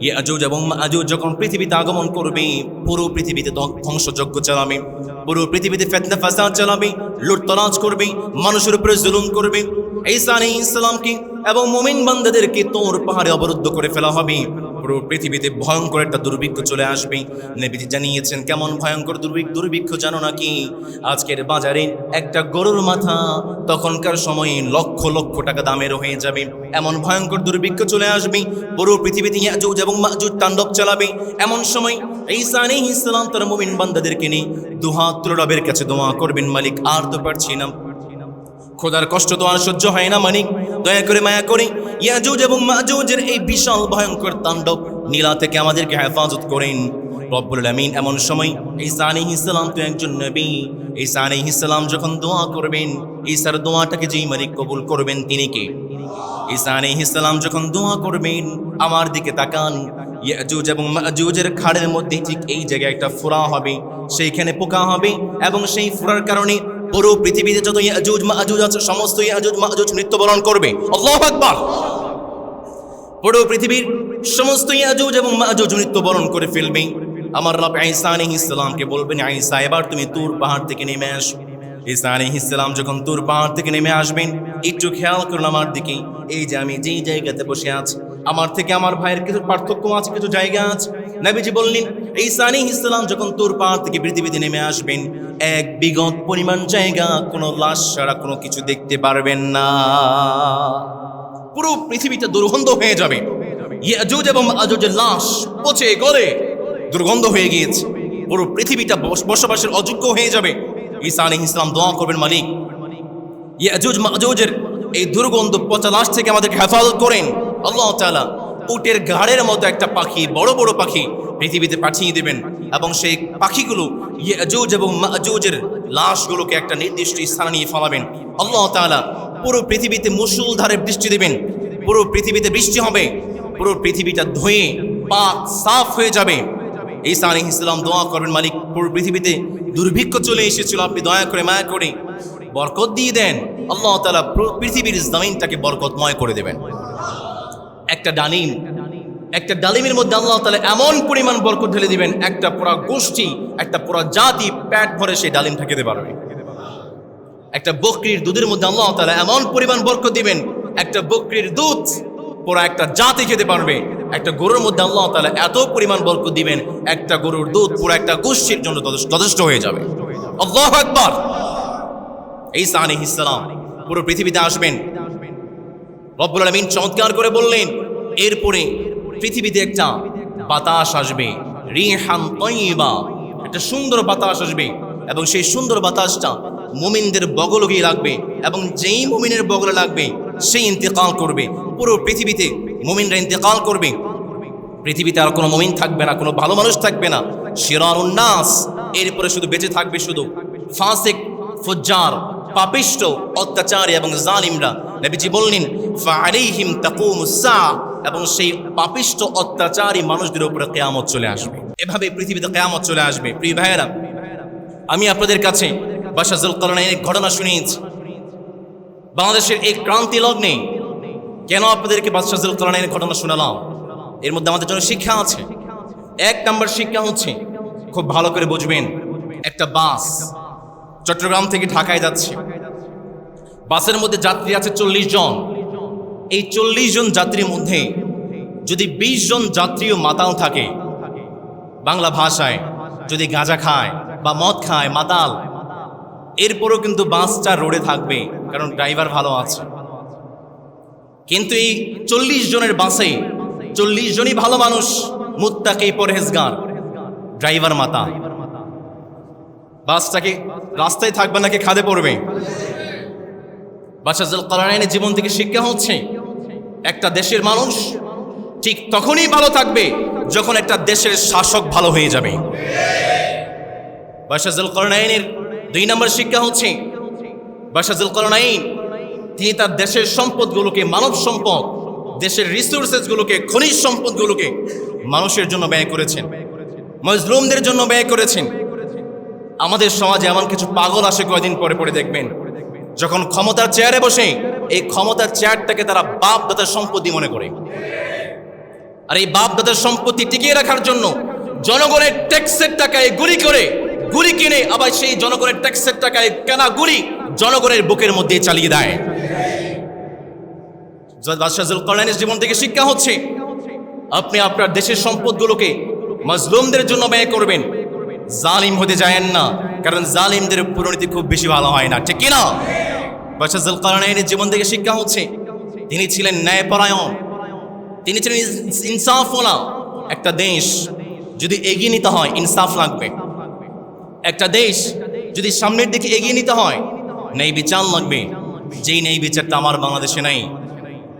A: ইয়াজুজ এবং মাজুজ যখন পৃথিবীতে আগমন করবে, পুরো পৃথিবীতে ধ্বংসযজ্ঞ চালাবে, পুরো পৃথিবীতে ফিতনা ফাসাদ চালাবে, লুটতরাজ করবে, মানুষের উপরে জুলুম করবে। ঈসা আলাইহিস সালামকে এবং মুমিন বান্দাদেরকে তোর পাহাড়ে অবরুদ্ধ করে ফেলা হবে। পুরো পৃথিবীতে ভয়ঙ্কর একটা দুর্ভিক্ষ চলে আসবে। নবীজি জানিয়েছেন কেমন ভয়ঙ্কর দুর্ভিক্ষ জানো নাকি? আজকের বাজারে একটা গরুর মাথা তখনকার সময়ে লক্ষ লক্ষ টাকা দামের হয়ে যাবে। এমন ভয়ঙ্কর দুর্ভিক্ষ চলে আসবে, পুরো পৃথিবীতে ইয়াজুজ এবং মাজুজ তাণ্ডব চালাবে। এমন সময় ঈসা আলাইহিস সালাম তার মুমিন বান্দাদেরকে নিয়ে দুহাত তুলে রবের কাছে দোয়া করবেন, মালিক আর তো পারছি না, খোদার কষ্ট তো আর সহ্য হয় না, মালিক দয়া করে মায়া করে ইয়াজুজ এবং মাজুজের এই বিশাল ভয়ঙ্কর তাণ্ডব নীলা থেকে আমাদেরকে হেফাজত করেন রব্বুল আমিন। এমন সময় ঈসা আলাইহিস সালাম তো একজন নবী, ঈসা আলাইহিস সালাম যখন দোয়া করবেন, ঈসার দোয়াটাকে যেই মালিক কবুল করবেন তিনি কে? ঈসা আলাইহিস সালাম যখন দোয়া করবেন, আমার দিকে তাকান, ইয়াজুজ এবং মাজুজের খাড়ের মধ্যে ঠিক এই জায়গায় একটা ফোঁড়া হবে, সেইখানে পোকা হবে এবং সেই ফোঁড়ার কারণে পুরো পৃথিবীতে যত ইয়াজুজ মাজুজ আছে সমস্ত ইয়াজুজ মাজুজ মৃত্যুবরণ করবে। আল্লাহু আকবার। পুরো পৃথিবীর সমস্ত ইয়াজুজ এবং মাজুজ মৃত্যুবরণ করে ফেলবে। আমার রব ঈসা আলাইহিস সালামকে বলবেন, ঈসা এবার তুমি তুর পাহাড় থেকে নেমে আসো। ঈসা আলাইহিস সালাম যখন তুর পাহাড় থেকে নেমে আসবেন, একটু খেয়াল করুন আমার দিকে, এই যে আমি যেই জায়গাতে বসে আছি আমার থেকে আমার ভাইয়ের কিছু পার্থক্য আছে, কিছু জায়গা আছে। নবীজি বললেন ঈসা আলাইহিস সালাম যখন তুর পাহাড় থেকে পৃথিবীতে নেমে আসবেন, এক বিগত পরিমাণ জায়গা কোনো লাশ ছাড়া কোনো কিছু দেখতে পারবেন না। পুরো পৃথিবীটা দুর্গন্ধ হয়ে যাবে, ইয়াজুজ এবং মাজুজের লাশ পচে গলে দুর্গন্ধ হয়ে গিয়েছে, পুরো পৃথিবীটা বসবাসের অযোগ্য হয়ে যাবে। ঈসা আলাইহিস সালাম দোয়া করবেন, মালিক ইয়াজুজ মাজুজের এই দুর্গন্ধ পচা লাশ থেকে আমাদেরকে হেফাজত করেন। আল্লাহ তাআলা উটের ঘাড়ের মতো একটা পাখি, বড় বড় পাখি পৃথিবীতে পাঠিয়ে দেবেন এবং সেই পাখিগুলো ইয়াজুজ এবং মাজুজের লাশগুলোকে একটা নির্দিষ্ট স্থানে নিয়ে ফেলাবেন। আল্লাহ তাআলা পুরো পৃথিবীতে মুষলধারে বৃষ্টি দেবেন, পুরো পৃথিবীতে বৃষ্টি হবে, পুরো পৃথিবীটা ধুয়ে পাক সাফ হয়ে যাবে। ঈসা আলাইহিস সালাম দোয়া করবেন, মালিক পুরো পৃথিবীতে দুর্ভিক্ষ চলে এসেছিল, আপনি দয়া করে মায়া করে বরকত দিয়ে দেন। আল্লাহ তাআলা পৃথিবীর জমিনটাকে বরকতময় করে দেবেন। একটা ডালিমের মধ্যে আল্লাহ তাআলা এমন পরিমাণ বরকত ঢেলে দিবেন, একটা পুরা গোষ্ঠী, একটা পুরা জাতি পেট ভরে সেই ডালিমটা খেতে পারবে। একটা বকরির দুধের মধ্যে আল্লাহ তাআলা এমন পরিমাণ বরকত দিবেন, একটা বকরির দুধ পুরা একটা জাতি খেতে পারবে। একটা গরুর মধ্যে আল্লাহ তাআলা এত পরিমাণ বরকত দিবেন, একটা গরুর দুধ পুরো একটা গোষ্ঠীর জন্য যথেষ্ট হয়ে যাবে। আল্লাহু আকবার। ঈসা আলাইহিস সালাম পুরো পৃথিবীতে আসবেন। রব্বুল আলামিন চমৎকার করে বললেন, এরপরে পৃথিবীতে একটা বাতাস আসবে, রিহান তাইয়্যিবা, একটা সুন্দর বাতাস আসবে এবং সেই সুন্দর বাতাসটা মুমিনদের বগলে গিয়ে লাগবে এবং যেই মুমিনের বগলে লাগবে সেই ইন্তেকাল করবে। পুরো পৃথিবীতে মুমিনরা ইন্তেকাল করবে, পৃথিবীতে আর কোনো মুমিন থাকবে না, কোনো ভালো মানুষ থাকবে না। শিরারুন নাস, এরপরে শুধু বেঁচে থাকবে শুধু ফাসিক, ফুজ্জার, পাপিষ্ট, অত্যাচারী এবং জালিমরা। নবীজি বললেন ফাআলাইহিম তাকুমুস সাআ, এবং সেই পাপিষ্ট অত্যাচারী মানুষদের উপরে কিয়ামত চলে আসবে। এভাবে পৃথিবীতে কিয়ামত চলে আসবে। প্রিয় ভাইয়েরা, আমি আপনাদের কাছে বাদশাহ যুলকারনাইনের ঘটনা শুনিয়েছি। বাংলাদেশের এই ক্রান্তি লগ্নে কেন আপনাদেরকে বাদশাহ যুলকারনাইনের ঘটনা শোনালাম? এর মধ্যে আমাদের জন্য শিক্ষা আছে। এক নম্বর শিক্ষা হচ্ছে, খুব ভালো করে বুঝবেন, একটা বাস চট্টগ্রাম থেকে ঢাকায় যাচ্ছে, বাসের মধ্যে যাত্রী আছে 40 জন। এই 40 জন যাত্রীর মধ্যে যদি 20 জন যাত্রীও মাতাল থাকে, বাংলা ভাষায় যদি গাঁজা খায় বা মদ খায়, মাতাল, এরপরও কিন্তু বাসটা রোডে থাকবে, কারণ ড্রাইভার ভালো আছে। কিন্তু এই 40 জনের বাসে 40 জনই ভালো মানুষ, মুত্তাকি, পরহেজগার, ড্রাইভার মাতাল। বাসটাকে রাস্তায় থাকবে নাকি খাদে পড়বে? বাদশাহ যুলকারনাইনের জীবন থেকে শিক্ষা হচ্ছে, একটা দেশের মানুষ ঠিক তখনই ভালো থাকবে যখন একটা দেশের শাসক ভালো হয়ে যাবে। বাদশাহ যুলকারনাইনের 2 নম্বর শিক্ষা হচ্ছে, বাদশাহ যুলকারনাইন তিনি তার দেশের সম্পদগুলোকে, মানব সম্পদ, দেশের রিসোর্সেসগুলোকে, খনিজ সম্পদগুলোকে মানুষের জন্য ব্যয় করেছেন, মজলুমদের জন্য ব্যয় করেছেন। আমাদের সমাজে এমন কিছু পাগল আসে কয়দিন পরে পরে দেখবেন, যখন ক্ষমতার চেয়ারে বসে এই ক্ষমতার চেয়ারটাকে তারা বাপ দাদার সম্পত্তি মনে করে। আর এই বাপ দাদার সম্পত্তি টিকিয়ে রাখার জন্য জনগণের ট্যাক্সের টাকায় গুলি কিনে আবার সেই জনগণের ট্যাক্সের টাকায় কেনা গুলি জনগণের বুকের মধ্যে চালিয়ে দেয়। বাদশাহ যুলকারনাইনের জীবন থেকে শিক্ষা হচ্ছে, আপনি আপনার দেশের সম্পদগুলোকে মাজলুমদের জন্য ব্যয় করবেন, জালিম হতে যায়েন না, কারণ জালিমদের পরিণতি খুব বেশি ভালো হয় না, ঠিক কিনা? বাদশাহ যুলকারনাইনের জীবন থেকে শিক্ষা হচ্ছে, তিনি ছিলেন ন্যায়পরায়ণ, তিনি ছিলেন ইনসাফওয়ালা। একটা দেশ যদি এগিয়ে নিতে হয় ইনসাফ লাগবে, একটা দেশ যদি সামনের দিকে এগিয়ে নিতে হয় ন্যায় বিচার লাগবে, যেই ন্যায় বিচারটা আমার বাংলাদেশে নাই।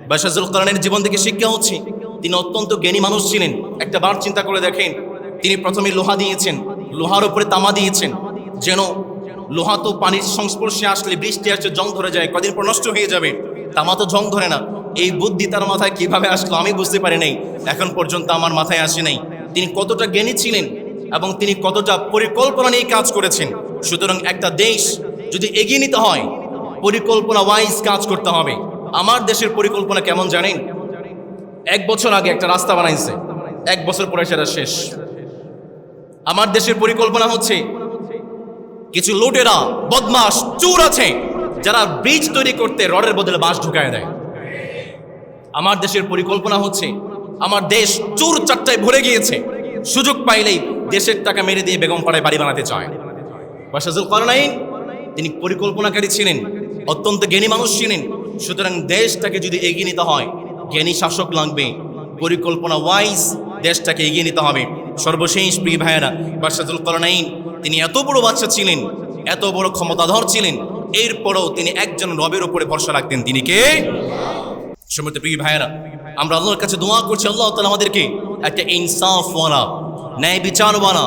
A: বাদশাহ যুলকারনাইনের জীবন থেকে শিক্ষা হচ্ছে, তিনি অত্যন্ত জ্ঞানী মানুষ ছিলেন। একটা বার চিন্তা করে দেখেন, তিনি প্রথমে লোহা দিয়েছেন, লোহার উপরে তামা দিয়েছেন, যেন লোহা তো পানির সংস্পর্শে আসলে বৃষ্টি আসলে জং ধরে যায়, কদিন পর নষ্ট হয়ে যাবে, তামা তো জং ধরে না। এই বুদ্ধি তার মাথায় কিভাবে আসলো আমি বুঝতে পারি নাই, এখন পর্যন্ত আমার মাথায় আসে নাই। তিনি কতটা জ্ঞানী ছিলেন এবং তিনি কতটা পরিকল্পনা নিয়ে কাজ করেছেন। সুতরাং একটা দেশ যদি এগিয়ে নিতে হয় পরিকল্পনা ওয়াইজ কাজ করতে হবে। আমার দেশের পরিকল্পনা কেমন জানেন? 1 বছর আগে একটা রাস্তা বানাইছে, 1 বছর পরে সেটা শেষ। আমার দেশের পরিকল্পনা হচ্ছে, কিছু লুটেরা বদমাশ চোর আছে যারা ব্রিজ তৈরি করতে রডের বদলে বাঁশ ঢুকায় দেয়। আমার দেশের পরিকল্পনা হচ্ছে, আমার দেশ চোর চারটায় ভরে গিয়েছে, সুযোগ পাইলেই দেশের টাকা মেরে দিয়ে বেগম পাড়ায় বাড়ি বানাতে চায়। বাদশাহ যুলকারনাইন তিনি পরিকল্পনাকারী ছিলেন, অত্যন্ত জ্ঞানী মানুষ ছিলেন। সুতরাং দেশটাকে যদি এগিয়ে নিতে হয় জ্ঞানী শাসক লাগবে, পরিকল্পনা ওয়াইজ দেশটাকে এগিয়ে নিতে হবে। সর্বশেষ প্রিয় ভাইয়েরা, বাদশাহ যুলকারনাইন তিনি এত বড় বাদশা ছিলেন, এত বড় ক্ষমতাধর ছিলেন, এরপরও তিনি একজন রবের উপরে ভরসা রাখতেন। তিনি কে? সম্মানিত প্রিয় ভাইয়েরা, আমরা আল্লাহর কাছে দোয়া করছি, আল্লাহ তাআলা আমাদেরকে একটা ইনসাফওয়ালা, ন্যায় বিচারওয়ালা,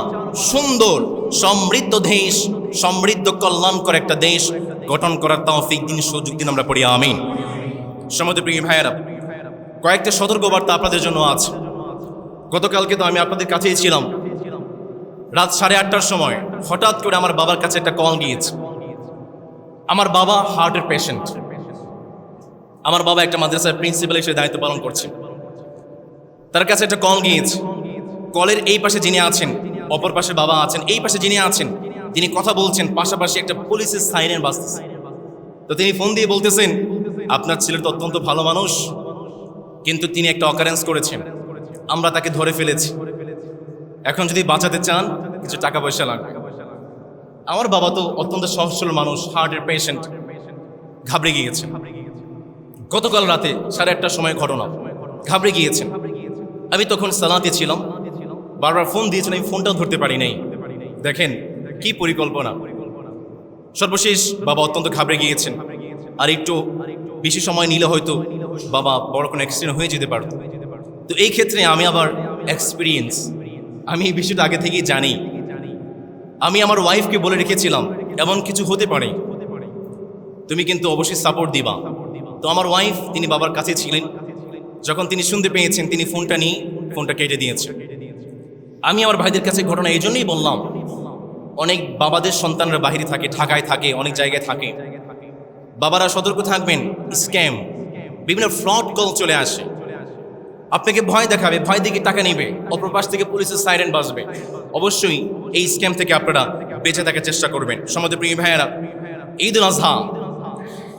A: সুন্দর সমৃদ্ধ দেশ, সমৃদ্ধ কল্যাণকর একটা দেশ গঠন করার তৌফিক দিন, সুযোগ দিন, আমরা পড়ি আমিন। সম্মানিত প্রিয় ভাইয়েরা, কয়েকটা সতর্কবার্তা আপনাদের জন্য আছে। গতকালকে তো আমি আপনাদের কাছেই ছিলাম, রাত 8:30টার সময় হঠাৎ করে আমার বাবার কাছে একটা কল গিয়েছে। আমার বাবা হার্টের পেশেন্ট, আমার বাবা একটা মাদ্রাসার প্রিন্সিপাল হিসেবে দায়িত্ব পালন করছে। তার কাছে একটা কল গিয়েছে। কলের এই পাশে যিনি আছেন, অপর পাশে বাবা আছেন, এই পাশে যিনি আছেন তিনি কথা বলছেন, পাশাপাশি একটা পুলিশের সাইরেন বাজতেছে। তো তিনি ফোন দিয়ে বলতেছেন, আপনার ছেলের তো অত্যন্ত ভালো মানুষ, কিন্তু তিনি একটা অকারেন্স করেছেন, আমরা তাকে ধরে ফেলেছি, এখন যদি বাঁচাতে চান কিছু টাকা পয়সা লাগবে। আমার বাবা তো অত্যন্ত সহজ সরল মানুষ, হার্টের পেশেন্ট, ঘাবড়ে গিয়েছেন। গতকাল রাতে 8:30টার সময় ঘটনা, ঘাবড়ে গিয়েছেন। আমি তখন সালাতে ছিলাম, বারবার ফোন দিয়েছেন, আমি ফোনটাও ধরতে পারি নাই। দেখেন কি পরিকল্পনা। সর্বশেষ বাবা অত্যন্ত ঘাবড়ে গিয়েছেন, আর একটু বেশি সময় নিলে হয়তো বাবা বড় কোনো অ্যাক্সিডেন্ট হয়ে যেতে পারত। তো এই ক্ষেত্রে আমি আবার এক্সপিরিয়েন্স, আমি এই বিষয়টা আগে থেকেই জানি। আমি আমার ওয়াইফকে বলে রেখেছিলাম, এমন কিছু হতে পারে, তুমি কিন্তু অবশ্যই সাপোর্ট দিবা। তো আমার ওয়াইফ তিনি বাবার কাছে ছিলেন, যখন তিনি শুনতে পেয়েছেন তিনি ফোনটা নিয়ে ফোনটা কেটে দিয়েছেন। আমি আমার ভাইদের কাছে ঘটনা এই জন্যই বললাম, অনেক বাবাদের সন্তানরা বাহিরে থাকে, ঢাকায় থাকে, অনেক জায়গায় থাকে, বাবারা সতর্ক থাকবেন। স্ক্যাম, বিভিন্ন ফ্রড কল চলে আসে, আপনাকে ভয় দেখাবে, ভয় দেখে টাকা নেবে, অপর পাশ থেকে পুলিশের সাইরেন বাজবে। অবশ্যই এই স্ক্যাম থেকে আপনারা বেঁচে থাকার চেষ্টা করবেন। সম্মানিত প্রিয় ভাইয়েরা, ঈদ উল আজহা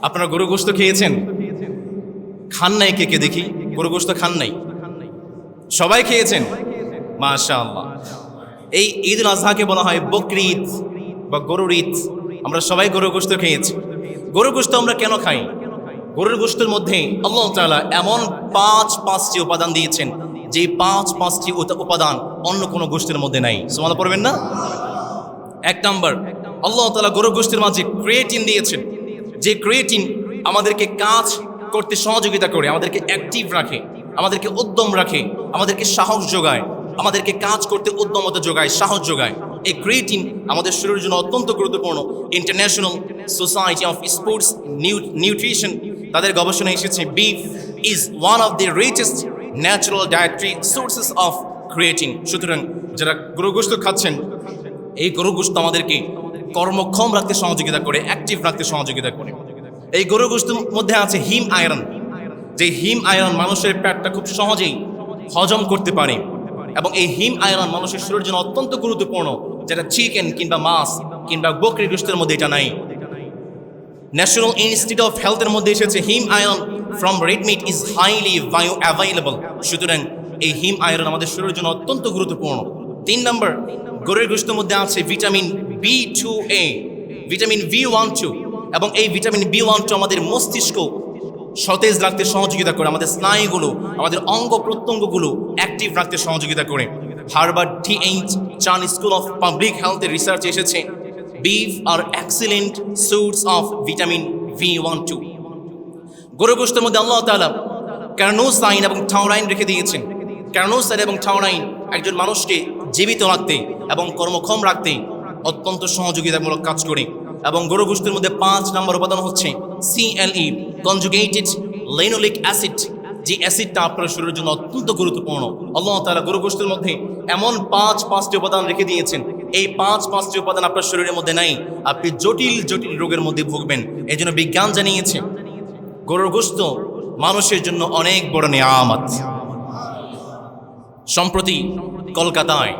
A: আপনারা গরু গোশত খেয়েছেন? খান নাই কে কে দেখি? গরু গোশত খান নাই? সবাই খেয়েছেন? মাশাআল্লাহ। এই ঈদ উল আজহাকে বলা হয় বকরি ঈদ বা গরুর ঈদ। আমরা সবাই গরু গোশত খেয়েছি। গরু গোশত আমরা কেন খাই? গরুর গোশতের মধ্যে আল্লাহ তাআলা এমন 5টি উপাদান দিয়েছেন, যে 5টি উপাদান অন্য কোনো গোশতের মধ্যে নাই। সুবহানাল্লাহ পড়বেন না? 1 নাম্বার, আল্লাহ তাআলা গরুর গোশতের মাঝে ক্রিয়েটিন দিয়েছেন, যে ক্রিয়েটিন আমাদেরকে কাজ করতে সহযোগিতা করে, আমাদেরকে অ্যাক্টিভ রাখে, আমাদেরকে উদ্যম রাখে, আমাদেরকে সাহস যোগায়, আমাদেরকে কাজ করতে উদ্যমতা যোগায়, সাহস যোগায়। এই ক্রিয়েটিন আমাদের শরীরের জন্য অত্যন্ত গুরুত্বপূর্ণ। International society of sports nutrition তাদের গবেষণায় এসেছে, beef is one of the richest natural dietary sources of creatine. সুতরাং যারা গরু গোশত খাচ্ছেন, এই গরু গোশত আমাদেরকে কর্মক্ষম রাখতে সহযোগিতা করে, অ্যাক্টিভ রাখতে সহযোগিতা করে। এই গরুর গোশতের মধ্যে আছে হিম আয়রন, যে হিম আয়রন মানুষের পেটটা খুব সহজেই হজম করতে পারে, এবং এই হিম আয়রন মানুষের শরীরের জন্য অত্যন্ত গুরুত্বপূর্ণ, যেটা চিকেন কিংবা মাছ কিংবা বকরির গোশতের মধ্যে এটা নাই। ন্যাশনাল ইনস্টিটিউট অফ হেলথের মধ্যে এসেছে heme iron from red meat is highly bioavailable. সুতরাং এই হিম আয়রন আমাদের শরীরের জন্য অত্যন্ত গুরুত্বপূর্ণ। 3 নম্বর, গরুর গোশতের মধ্যে আছে ভিটামিন B2A, ভিটামিন B12, এবং এই ভিটামিন B12 আমাদের মস্তিষ্ক সতেজ রাখতে সহযোগিতা করে, আমাদের স্নায়ুগুলো, আমাদের অঙ্গ প্রত্যঙ্গগুলো অ্যাক্টিভ রাখতে সহযোগিতা করে। Harvard TH Chan school of public হেলথের রিসার্চ এসেছে বিফ আর excellent source of vitamin B12। গরুর গোশতের মধ্যে আল্লাহ তাআলা কার্নোসাইন এবং টাউরাইন রেখে দিয়েছেন। কার্নোসাইন এবং টাউরাইন একজন মানুষকে জীবিত রাখতে এবং কর্মক্ষম রাখতে অত্যন্ত সহযোগিতামূলক কাজ করে। এবং গরুর গোশতের মধ্যে 5 নম্বর উপাদান হচ্ছে CLE, কনজুগেটেড লিনোলিক অ্যাসিড, যে অ্যাসিডটা আপনার শরীরের জন্য অত্যন্ত গুরুত্বপূর্ণ। আল্লাহ তাআলা গরুর গোশতের মধ্যে এমন 5টি উপাদান রেখে দিয়েছেন, এই 5টি উপাদান আপনার শরীরের মধ্যে নাই, আপনি জটিল জটিল রোগের মধ্যে ভুগবেন। এই জন্য বিজ্ঞান জানিয়েছে গরুর গোশত মানুষের জন্য অনেক বড় নিয়ামত। সম্প্রতি কলকাতায়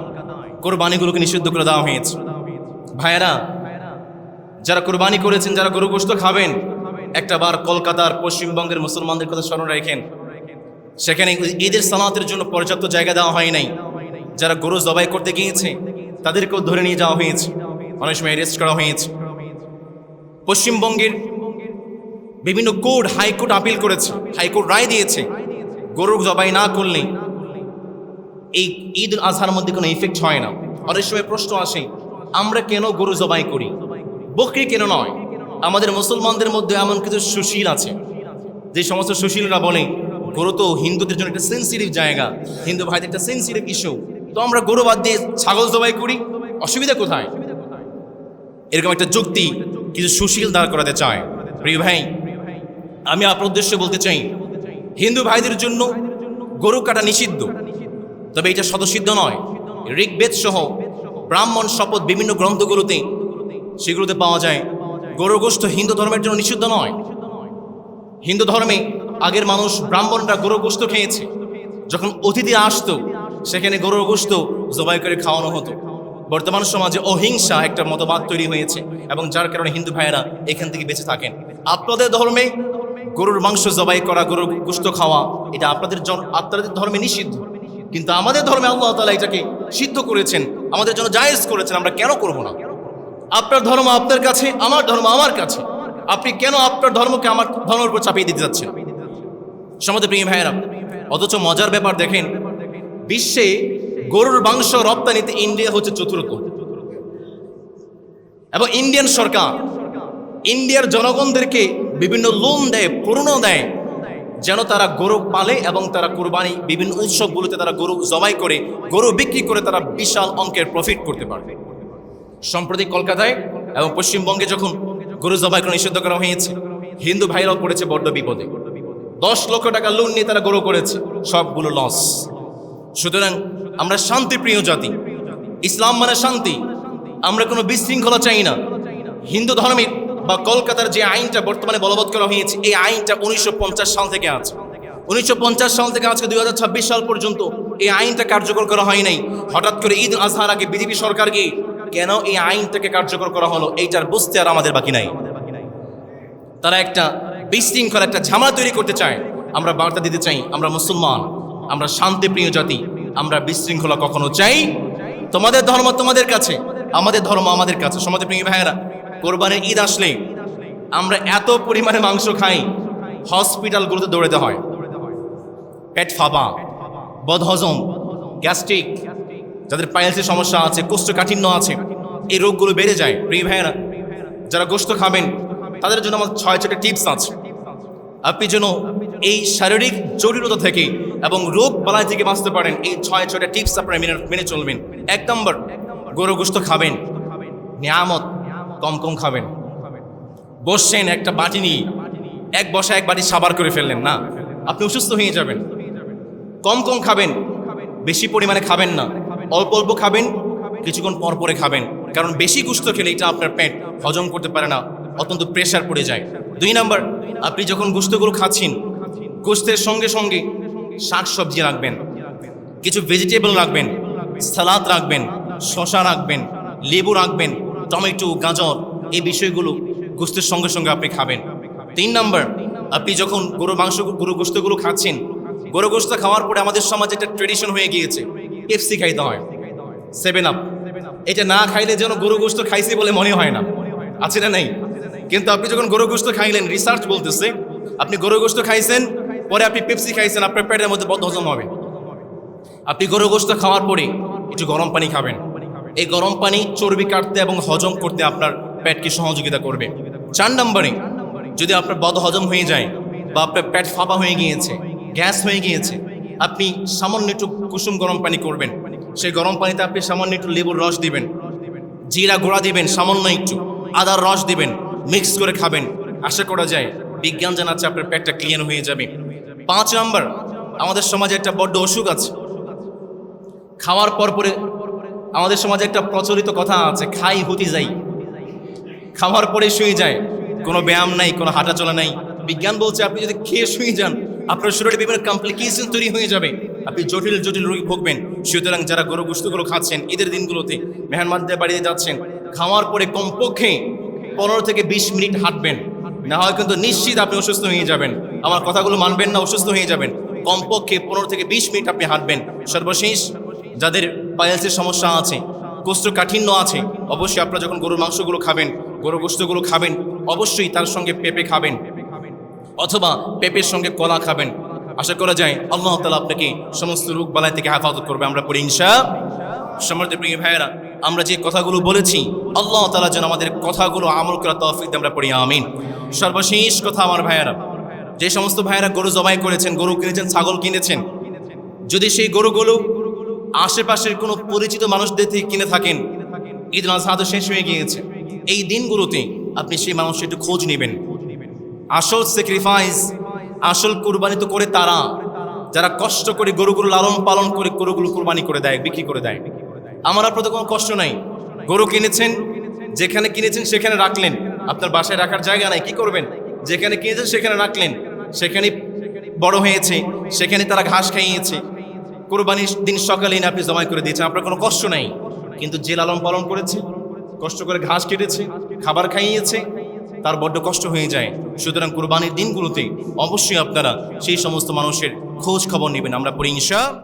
A: কোরবানিগুলোকে নিষিদ্ধ করে দেওয়া হয়েছে। ভাইয়েরা, যারা কোরবানি করেছেন, যারা গরু গোশত খাবেন, একটা বার কলকাতার পশ্চিমবঙ্গের মুসলমানদের কথা স্মরণ রাখেন। সেখানে ঈদের সালাতের জন্য পর্যাপ্ত জায়গা দেওয়া হয় নাই। যারা গরু জবাই করতে গিয়েছে তাদেরকেও ধরে নিয়ে যাওয়া হয়েছে, অনেক সময় অ্যারেস্ট করা হয়েছে। পশ্চিমবঙ্গের বিভিন্ন কোর্ট, হাইকোর্ট আপিল করেছে, হাইকোর্ট রায় দিয়েছে গরু জবাই না করলে এই ঈদ উল আজহার মধ্যে কোনো ইফেক্ট হয় না। অনেক সময় প্রশ্ন আসে, আমরা কেন গরু জবাই করি, বকরি কেন নয়? আমাদের মুসলমানদের মধ্যে এমন কিছু সুশীল আছে, যে সমস্ত সুশীলরা বলে গরু তো হিন্দুদের জন্য একটা সেন্সিটিভ জায়গা, হিন্দু ভাইদের একটা সেন্সিটিভ ইস্যু, তো আমরা গরু বাদ দিয়ে ছাগল জবাই করি, অসুবিধা কোথায়? এরকম একটা যুক্তি কিছু সুশীল দাঁড় করাতে চায়। প্রিয় ভাই, আমি আপনার উদ্দেশ্যে বলতে চাই, হিন্দু ভাইদের জন্য গরু কাটা নিষিদ্ধ, তবে এটা স্বতঃসিদ্ধ নয়। ঋগ্বেদ সহ ব্রাহ্মণ শপথ বিভিন্ন গ্রন্থগুলোতে সেগুলোতে পাওয়া যায় গরু গোশত হিন্দু ধর্মের জন্য নিষিদ্ধ নয়। হিন্দু ধর্মে আগের মানুষ, ব্রাহ্মণরা গরু গোশত খেয়েছে। যখন অতিথি আসতো সেখানে গরুর গোশত জবাই করে খাওয়ানো হতো। বর্তমান সমাজে অহিংসা একটা মতবাদ তৈরি হয়েছে, এবং যার কারণে হিন্দু ভাইয়েরা এখান থেকে বেঁচে থাকেন। আপনাদের ধর্মে গরুর মাংস জবাই করা, গরুর গোশত খাওয়া, এটা আপনাদের ধর্মে নিষিদ্ধ, কিন্তু আমাদের ধর্মে আল্লাহ তাআলা এটাকে সিদ্ধ করেছেন, আমাদের জন্য জায়েজ করেছেন। আমরা কেন করব না? আপনার ধর্ম আপনার কাছে, আমার ধর্ম আমার কাছে, আপনি কেন আপনার ধর্মকে আমার ধর্মের উপর চাপিয়ে দিতে যাচ্ছেন? সমাজে প্রিয় ভাইয়েরা, অথচ মজার ব্যাপার দেখেন, বিশ্বে গরুর মাংস রপ্তানিতে ইন্ডিয়া হচ্ছে চতুর্থ, এবং ইন্ডিয়ান সরকার ইন্ডিয়ার জনগণদেরকে বিভিন্ন লোন দেয়, প্রণোদনা দেয়, যেন তারা গরু পালে এবং তারা কোরবানি বিভিন্ন উৎসবগুলোতে তারা গরু জবাই করে, গরু বিক্রি করে তারা বিশাল অঙ্কের প্রফিট করতে পারবে। সম্প্রতি কলকাতায় এবং পশ্চিমবঙ্গে যখন গরু জবাই করা নিষিদ্ধ করা হয়েছে, হিন্দু ভাইরাও পড়েছে বড্ড বিপদে। 10 লক্ষ টাকা লোন নিয়ে তারা গরু করেছে, সবগুলো লস। সুতরাং আমরা শান্তিপ্রিয় জাতি, ইসলাম মানে শান্তি, আমরা কোনো বিশৃঙ্খলা চাই না। হিন্দু ধর্মের বা কলকাতার যে আইনটা বর্তমানে বলবৎ করা হয়েছে, এই আইনটা 1950 সাল থেকে আছে। 1950 সাল থেকে আজকে 2026 সাল পর্যন্ত এই আইনটা কার্যকর করা হয় নাই। হঠাৎ করে ঈদ আজহার আগে বিজেপি সরকার গিয়ে কেন এই আইনটাকে কার্যকর করা হলো, এইটার বুঝতে আর আমাদের বাকি নাই। তারা একটা বিশৃঙ্খলা, একটা ঝামেলা তৈরি করতে চায়। আমরা বার্তা দিতে চাই, আমরা মুসলমান, আমরা শান্তিপ্রিয় জাতি, আমরা বিশৃঙ্খলা কখনো চাই? তোমাদের ধর্ম তোমাদের কাছে, আমাদের ধর্ম আমাদের কাছে। সমাজে প্রিয় ভাইয়েরা, কোরবানির ঈদ আসলে আমরা এত পরিমাণে মাংস খাই, হসপিটালগুলোতে দৌড়াতে হয়। পেট ফাঁপা, বদহজম, গ্যাস্ট্রিক, যাদের পাইলসের সমস্যা আছে, কোষ্ঠকাঠিন্য আছে, এই রোগগুলো বেড়ে যায়। প্রিয় ভাইয়েরা, যারা গোশত খাবেন তাদের জন্য আমার 6টা টিপস আছে। আপনি যেন এই শারীরিক জটিলতা থেকে এবং রোগ বালাই থেকে বাঁচতে পারেন, এই 6টা টিপস আপনারা মেনে চলবেন। 1 নম্বর, গরু গোশত খাবেন, নিয়ামত, কম কম খাবেন। বসছেন একটা বাটি নিয়ে, এক বসায় এক বাটি সাবার করে ফেললেন না, আপনি অসুস্থ হয়ে যাবেন। কম কম খাবেন, বেশি পরিমাণে খাবেন না, অল্প অল্প খাবেন, কিছুক্ষণ পর পরে খাবেন। কারণ বেশি গোশত খেলে এটা আপনার পেট হজম করতে পারে না, অত্যন্ত প্রেশার পড়ে যায়। 2 নাম্বার, আপনি যখন গোশতগুলো খাচ্ছেন গোশতের সঙ্গে সঙ্গে শাক সবজি রাখবেন, কিছু ভেজিটেবল রাখবেন, সালাদ রাখবেন, শশা রাখবেন, লেবু রাখবেন, টমেটো, গাজর, এই বিষয়গুলো গোশতের সঙ্গে সঙ্গে আপনি খাবেন। 3 নাম্বার, আপনি যখন গরু গোশতগুলো খাচ্ছেন, গরু গোশত খাওয়ার পরে আমাদের সমাজে একটা ট্রেডিশন হয়ে গিয়েছে পেপসি খাইতে হয়, 7 আপ। এটা না খাইলে যেন গরু গোশত খাইছি বলে মনে হয় না, আছে না নাই? কিন্তু আপনি যখন গরু গোশত খাইলেন, রিসার্চ বলতেছে আপনি গরু গোশত খাইছেন পরে আপনি পেপসি খাইছেন, আপনার পেটের মধ্যে বদহজম হবে। আপনি গরু গোশত খাওয়ার পরে একটু গরম পানি খাবেন। এই গরম পানি চর্বি কাটতে এবং হজম করতে আপনার পেটকে সহযোগিতা করবে। 4 নম্বরে, যদি আপনার বদহজম হয়ে যায় বা আপনার পেট ফাঁপা হয়ে গিয়েছে, গ্যাস হয়ে গিয়েছে, আপনি সামান্য একটু কুসুম গরম পানি করবেন। সেই গরম পানিতে আপনি সামান্য একটু লেবুর রস দিবেন, জিরা গুঁড়া দিবেন, সামান্য একটু আদার রস দিবেন, মিক্স করে খাবেন। আশা করা যায়, বিজ্ঞান জানাচ্ছে আপনার পেটটা ক্লিয়ার হয়ে যাবে। 5 নম্বর, আমাদের সমাজে একটা বড্ড অসুখ আছে, খাওয়ার পরে আমাদের সমাজে একটা প্রচলিত কথা আছে, খাই হুতি যাই, খাওয়ার পরে শুয়ে যায়, কোনো ব্যায়াম নাই, কোনো হাঁটা চলা নাই। বিজ্ঞান বলছে আপনি যদি খেয়ে শুয়ে যান আপনার শরীরে বিভিন্ন কমপ্লিকেশন তৈরি হয়ে যাবে, আপনি জটিল জটিল রোগে ভুগবেন। সুতরাং যারা গরু গোশতগুলো খাচ্ছেন ঈদের দিনগুলোতে মেহমানদের বাড়িতে যাচ্ছেন, খাওয়ার পরে কমপক্ষে 15 থেকে 20 মিনিট হাঁটবেন, না হয় কিন্তু নিশ্চিত আপনি অসুস্থ হয়ে যাবেন। আমার কথাগুলো মানবেন না, অসুস্থ হয়ে যাবেন। কমপক্ষে 15 থেকে 20 মিনিট আপনি হাঁটবেন। সর্বশেষ, যাদের পাইলসের সমস্যা আছে, কোষ্ঠকাঠিন্য আছে, অবশ্যই আপনারা যখন গরুর মাংসগুলো খাবেন, গরু গোশতগুলো খাবেন, অবশ্যই তার সঙ্গে পেঁপে খাবেন অথবা পেঁপের সঙ্গে কলা খাবেন। আশা করা যায় আল্লাহ তাআলা আপনাকে সমস্ত রোগ বালাই থেকে হেফাজত করবে। আমরা পড়ি ইনশাআল্লাহ। সম্মানিত প্রিয় ভাইয়েরা, আমরা যে কথাগুলো বলেছি আল্লাহ তাআলা যেন আমাদের কথাগুলো আমল করার তৌফিক দেন, আমরা পড়ি আমিন। সর্বশেষ কথা আমার ভাইয়েরা, যে সমস্ত ভাইয়েরা গরু জবাই করেছেন, গরু কিনেছেন, ছাগল কিনেছেন, যদি সেই গরুগুলো আশেপাশের কোনো পরিচিত মানুষদের থেকে কিনে থাকেন, ঈদ আজহা তো শেষ হয়ে গিয়েছে, এই দিনগুলোতে আপনি সেই মানুষের একটু খোঁজ নেবেন। আসল স্যাক্রিফাইস, আসল কুরবানি তো করে তারা যারা কষ্ট করে গরুগুলো লালন পালন করে গরুগুলো কুরবানি করে দেয়, বিক্রি করে দেয়। আমার আপনার তো কোনো কষ্ট নাই, গরু কিনেছেন, যেখানে কিনেছেন সেখানে রাখলেন, আপনার বাসায় রাখার জায়গা নাই, কি করবেন? যেখানে কিনেছেন সেখানে রাখলেন, সেখানে বড় হয়েছে, সেখানে তারা ঘাস খাইয়েছে, কোরবানির দিন সকালে আপনি জমাই করে দিয়েছেন, আপনার কোনো কষ্ট নাই। কিন্তু যে লালন পালন করেছে, কষ্ট করে ঘাস কেটেছে, খাবার খাইয়েছে, তার বড্ড কষ্ট হয়ে যায়। সুতরাং কোরবানির দিনগুলোতে অবশ্যই আপনারা সেই সমস্ত মানুষের খোঁজ খবর নেবেন। আমরা পড়ি ইনশাআল্লাহ।